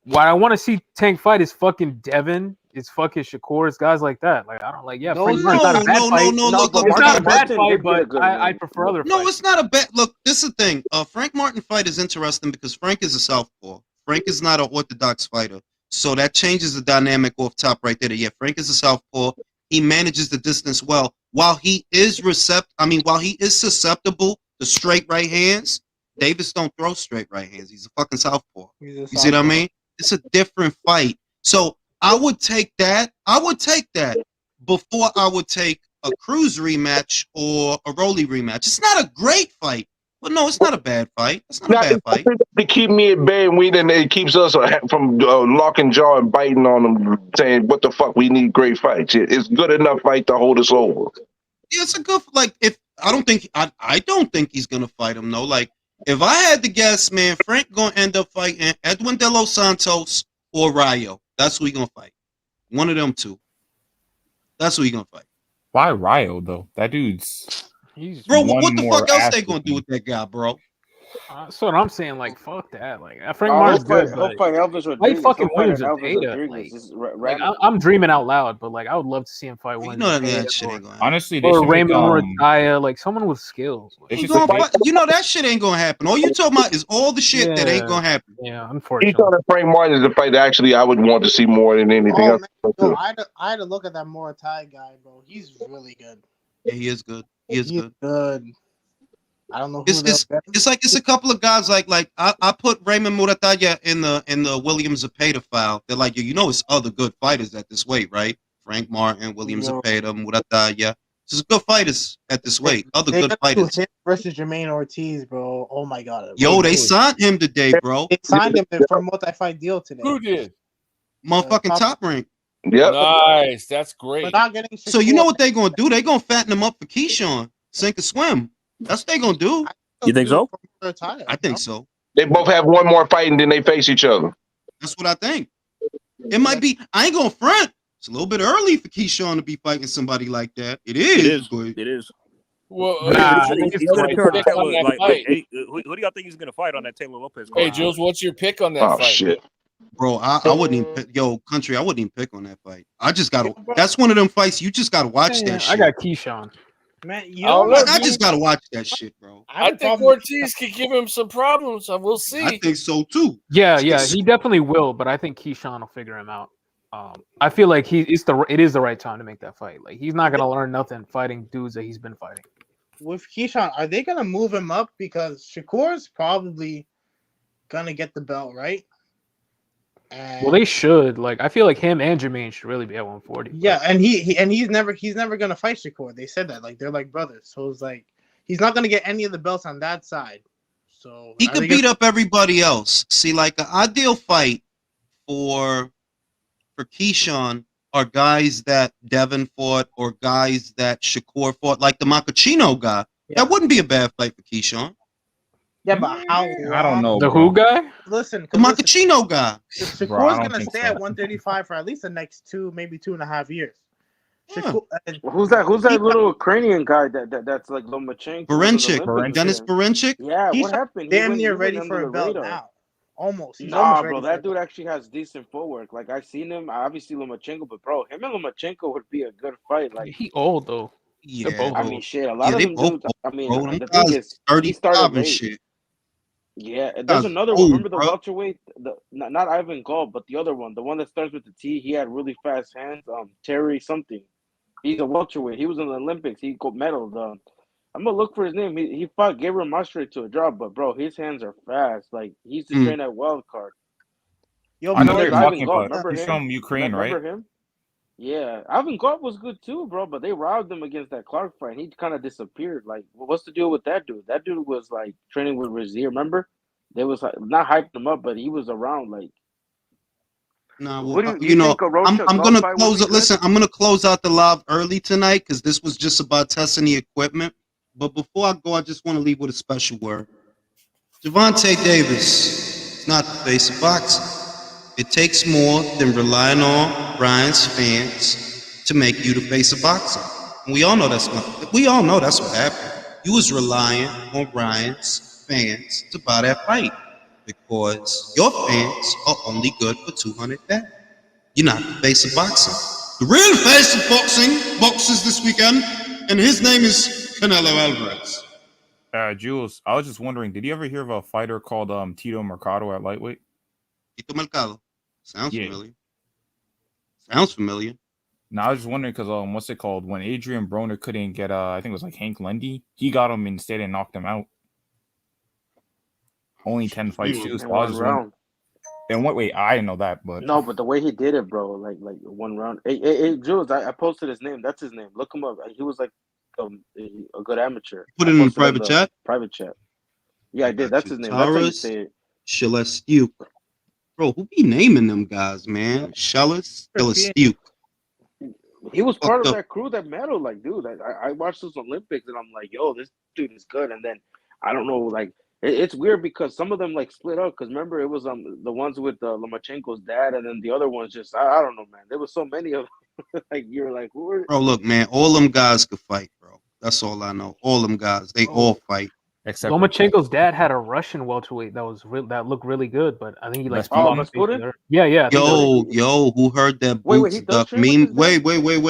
what I want to see Tank fight is fucking Devin. It's fucking Shakur. It's guys like that. Like I don't like. Yeah, Frank Martin's not a bad fight. No. No, Look, but we It's not gotta a Martin, break. bad Martin fight, did get a but good I win. prefer other No, fights. it's not a bad. Look, this is the thing. Frank Martin fight is interesting because Frank is a southpaw. Frank is not an orthodox fighter, so that changes the dynamic off top right there. Yeah, Frank is a southpaw. He manages the distance well. While he is susceptible to straight right hands, Davis don't throw straight right hands. He's a fucking southpaw. You see what I mean? It's a different fight. So I would take that. Before I would take a Cruz rematch or a Rolly rematch. It's not a great fight, but no, it's not a bad fight. It's not a bad fight. To keep me at bay, and it keeps us from locking jaw and biting on them, saying, "What the fuck? We need great fights." It's good enough fight to hold us over. Yeah, it's a good if I don't think he's gonna fight him though. Like if I had to guess, man, Frank gonna end up fighting Edwin De Los Santos or Rayo. That's who he gonna fight. One of them two. That's who he gonna fight. Why Ryo though? That dude's Bro, one what the more fuck else ass they gonna do with that guy, bro? That's what I'm saying. Like, fuck that. Like, Frank Oh, Martin's good, he'll but fight Elvis fight Rodriguez. fucking He'll fight Williams Elvis Data. Rodriguez. Like, Just I'm dreaming out loud, but like, I would love to see him fight Williams know Data that shit or, ain't gonna happen. Honestly, they or should make Raymond Murataya, like someone with skills. Like, He gonna fight, you know that shit ain't gonna happen. All you talking about is all the shit that ain't gonna happen. Yeah, He's unfortunately. talking Frank Martin is the fight that actually I would want to see more than anything Oh else. man, yo, I had to look at that Muay guy, bro. He's really good. Yeah, he is good. He's good. I don't know who it's like it's a couple of guys like I put Raymond Murataya in the Williams Zepeda file. They're like, you know, it's other good fighters at this weight, right? Frank Martin, Williams Zepeda, Murataya. Just good fighters at this weight. Other good fighters. Him versus Jermaine Ortiz, bro. Oh my god. Yo, they signed him today, bro. They signed him for a multi-fight deal today. Who did? Motherfucking Top Rank. Yep. Nice. That's great. But not getting So you know what they gonna do? They gonna fatten him up for Keyshawn, sink or swim. That's what they gonna do. You think so? I think so. They both have one more fight and then they face each other. That's what I think. It might be. I ain't gonna front. It's a little bit early for Keyshawn to be fighting somebody like that. It is. It is. Well, he's gonna turn pick on that fight. hey, who do y'all think he's gonna fight on that Taylor Lopez card? Hey, Jules, what's your pick on that fight? Shit. Bro, I wouldn't even pick, country. I wouldn't even pick on that fight. I just gotta. That's one of them fights you just gotta watch Man, that I shit. got Keyshawn. Man, you I don't know know, I dude. just gotta watch that shit, bro. I have I a think problem with Ortiz could give him some problems. I will see. I think so too. Yeah, he definitely will, but I think Keyshawn will figure him out. I feel like it is the right time to make that fight. Like he's not gonna learn nothing fighting dudes that he's been fighting. with Keyshawn. Are they gonna move him up because Shakur's probably gonna get the belt, right? And Well, they should. Like I feel like him and Jermaine should really be at 140. yeah, and he's never gonna fight Shakur. They said that, like they're like brothers. So it's like he's not gonna get any of the belts on that side. So He are could they beat gonna- up everybody else. See, like an ideal fight for Keyshawn are guys that Devin fought or guys that Shakur fought, like the Macachino guy. That wouldn't be a bad fight for Keyshawn. Yeah, but how? I don't know, The bro. who guy? Listen, The Macachino guy. Bro, I Shakur's don't gonna think stay so. at 135 for at least the next maybe 2.5 years. Shakur, Who's that? Who's that little Ukrainian guy that's like Lomachenko? Barenchik. Dennis Barenchik. Yeah, He's what happened? damn near he went ready under for a the belt radar. now. Almost. He's Nah, almost bro, ready. that dude actually has decent footwork. Like I've seen him. I obviously Lomachenko, but bro, him and Lomachenko would be a good fight. Like He old though. Yeah, They're both I old. mean, shit. A lot of they them both dudes. old, I mean, bro. Them the thing guys is, he 35 started and late. shit. Yeah, there's Guys another old, one. Remember the bro. welterweight? Not Ivan Galt, but the other one, the one that starts with the T. He had really fast hands. Terry something. He's a welterweight. He was in the Olympics. He got medals. I'm gonna look for his name. He fought Gabriel Mastre to a draw, but bro, his hands are fast. Like he used to train at Wild Card. Yo, I know There's you're Ivan talking Galt. about. Remember He's him? from Ukraine, right? Remember him? Yeah, Ivan Galt was good too, bro. But they robbed him against that Clark fight. He kind of disappeared. Like, what's the deal with that dude? That dude was like training with Razier. Remember? They was like, not hyping him up, but he was around. Like, Nah, who well, do you think a Rocha I'm Galt gonna fight would close be it. good? Listen, I'm gonna close out the live early tonight because this was just about testing the equipment. But before I go, I just want to leave with a special word. Javante Davis is not the face of boxing. It takes more than relying on Brian's fans to make you the face of boxing. And we all know that's what happened. You was relying on Brian's fans to buy that fight because your fans are only good for 200,000. You're not the face of boxing. The real face of boxing boxes this weekend, and his name is Canelo Alvarez. Jules, I was just wondering, did you ever hear of a fighter called Tito Mercado at lightweight? Tito Mercado. Sounds Yeah. familiar. Sounds familiar. No, I was just wondering because what's it called? When Adrian Broner couldn't get I think it was like Hank Lundy, he got him instead and knocked him out. Only 10 fights too. In So I was one just wondering. round. And what? Wait, I didn't know that, but No, but the way he did it, bro, like one round. Hey, Jules, I posted his name. That's his name. Look him up. He was like a good amateur. Put I it in the posted private chat. Private chat. Yeah, I did. Got That's you. his name. That's how you Taurus, say it. Shalestuke. Bro, who be naming them guys, man? Shalestuke. He was part Fucked of up. that crew that medal. Like, dude, I watched those Olympics and I'm like, yo, this dude is good. And then I don't know, like it's weird because some of them like split up. Because remember, it was the ones with Lomachenko's dad, and then the other ones just I don't know, man. There was so many of them. Like you're like, who are... Bro, look, man, all them guys could fight, bro. That's all I know. All them guys, they all fight. except Lomachenko's dad had a Russian welterweight that looked really good, but I think he like Rasputin? Rasputin? Yeah. I think Yo, who heard that Wait, Boots he does Duck train with mean? his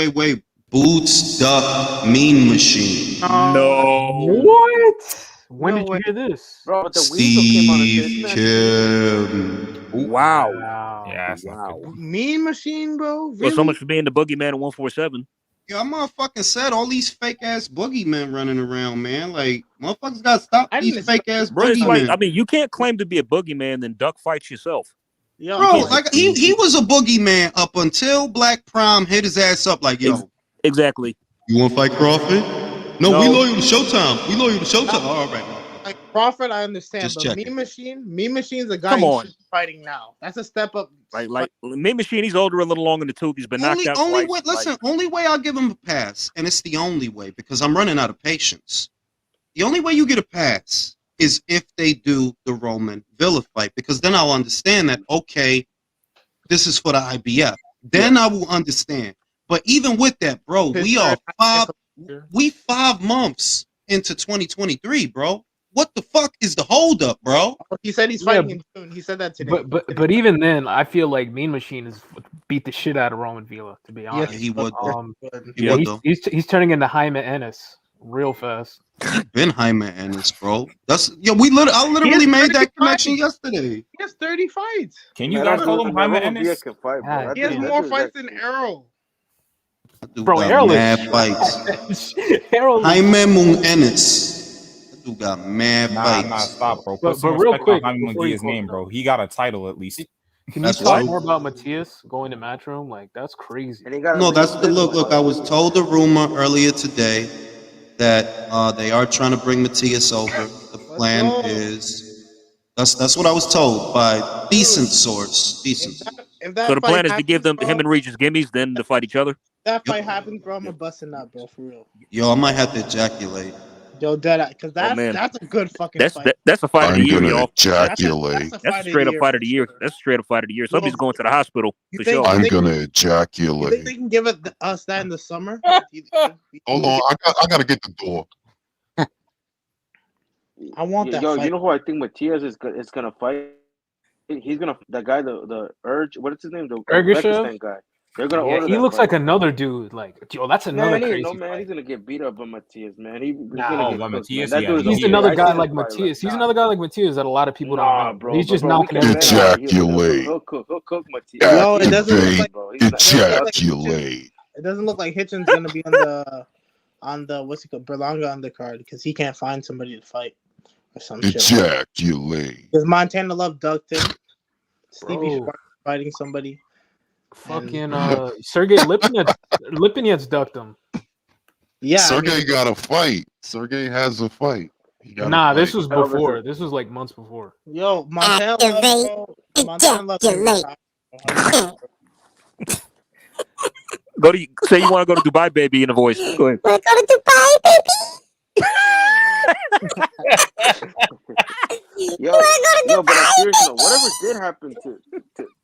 dad? Wait. Boots Duck Mean Machine. No. What? When No did way. you hear this? Bro, but the Weasel came on and said, Steve "Isn't that Kim. Wow. Wow. Yeah, that's not wow." good. Mean Machine, bro. Really? Well, so much for being the boogeyman at 147. Yo, I motherfucking said all these fake ass boogeymen running around, man. Like, motherfuckers gotta stop I these didn't fake ass Bro, it's like, I boogeymen. mean, you can't claim to be a boogeyman then duck fight yourself. Yo, Bro, yo, like he was a boogeyman up until Black Prime hit his ass up like, yo, Exactly. you wanna fight Crawford? No, No. we loyal to Showtime. We loyal to Showtime. All right. like Crawford, I understand, Just but checking. Mean Machine's a guy Come you on. should be fighting now. That's a step up. Like Mean Machine, he's older a little long in the tooth. He's been knocked out Only twice. way, listen, only way I'll give him a pass, and it's the only way because I'm running out of patience. The only way you get a pass is if they do the Roman Villa fight, because then I'll understand that, okay, this is for the IBF. Then I will understand. But even with that, bro, we are 5 months into 2023, bro. what the fuck is the holdup, bro? He said he's fighting in June. He said that today. But even then, I feel like Mean Machine is beat the shit out of Roman Villa. To be honest, Yeah, he would. He yeah, would though. he's turning into Jaime Ennis real fast. Been Jaime Ennis, bro. That's I literally made that connection yesterday. He has 30 fights. Can you guys call him Jaime Ennis? Can fight, bro. God He has damn. more fights than Errol. Bro, got Errol mad is fights. Errol Jaime Moon Ennis. That dude got mad fights. Nah, stop, bro. But Put some real respect quick, on Jaime before you Munguia's close name, it bro. He got a title at least. Can you That's talk true. more about Matias going to Matchroom? Like that's crazy. No, that's the look. I was told a rumor earlier today that they are trying to bring Matias over. The plan is that's what I was told by decent source. Decent. If that So the fight plan is to happens, give him bro, and Regis gimmies, then to fight each other. that fight happens, bro, I'm gonna bust a nut, bro, for real. Yo, I might have to ejaculate. Yo, dead because man. that's a good fucking That's fight. that's a fight of the I'm year, gonna y'all. ejaculate. That's a straight up fight of the year. That's a straight up fight of the year. Somebody's going to the hospital for sure. I'm gonna You think ejaculate. they can give us that in the summer? Hold on, I gotta get the door. I want that Yo, fight. you know who I think Matias is gonna fight? He's gonna the guy the Urge. What is his name? The Urgashev? Uzbekistan guy. They're gonna Yeah, order he that looks fight. like another dude. Like, yo, that's another Man, crazy no man, fight. he's gonna get beat up by Matias, man. He's Nah, gonna get cooked, man. That dude is he's okay. another I guy seen like his fight Matias. He's nah. another guy like Matias that a lot of people Nah, don't know. bro. He's just we knocking can't everybody bet on out. it. He'll cook Matias. Yo, it doesn't look like Ejaculate. it doesn't look like Hitchen's gonna be on the what's it called Berlanga undercard because he can't find somebody to fight or some shit. Ejaculate. Because Montana Love ducked him. Stevie Bro. Schwartz fighting somebody. Fucking Sergey Lipinets ducked him. Yeah, Sergey got a fight. Sergey has a fight. He got a Nah, fight. this was before. This was like months before. Yo, Montana Love, bro. Montana Love is retired. Say you want to go to Dubai, baby, in a voice. Go ahead. Wanna go to Dubai, baby? Yo, but I'm serious though. Whatever did happen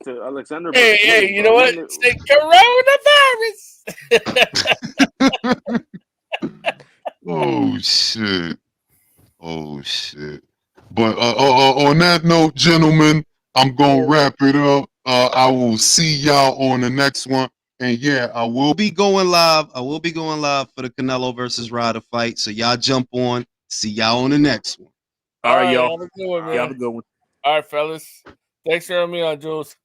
to Alexander? Hey, you know what? Say coronavirus. Oh shit. Oh shit. But on that note, gentlemen, I'm gonna wrap it up. I will see y'all on the next one. And yeah, I will be going live. I will be going live for the Canelo versus Ryder fight. So y'all jump on. See y'all on the next one. All right, y'all. Have a good one, man. Y'all have a good one. All right, fellas. Thanks for having me on, Jules.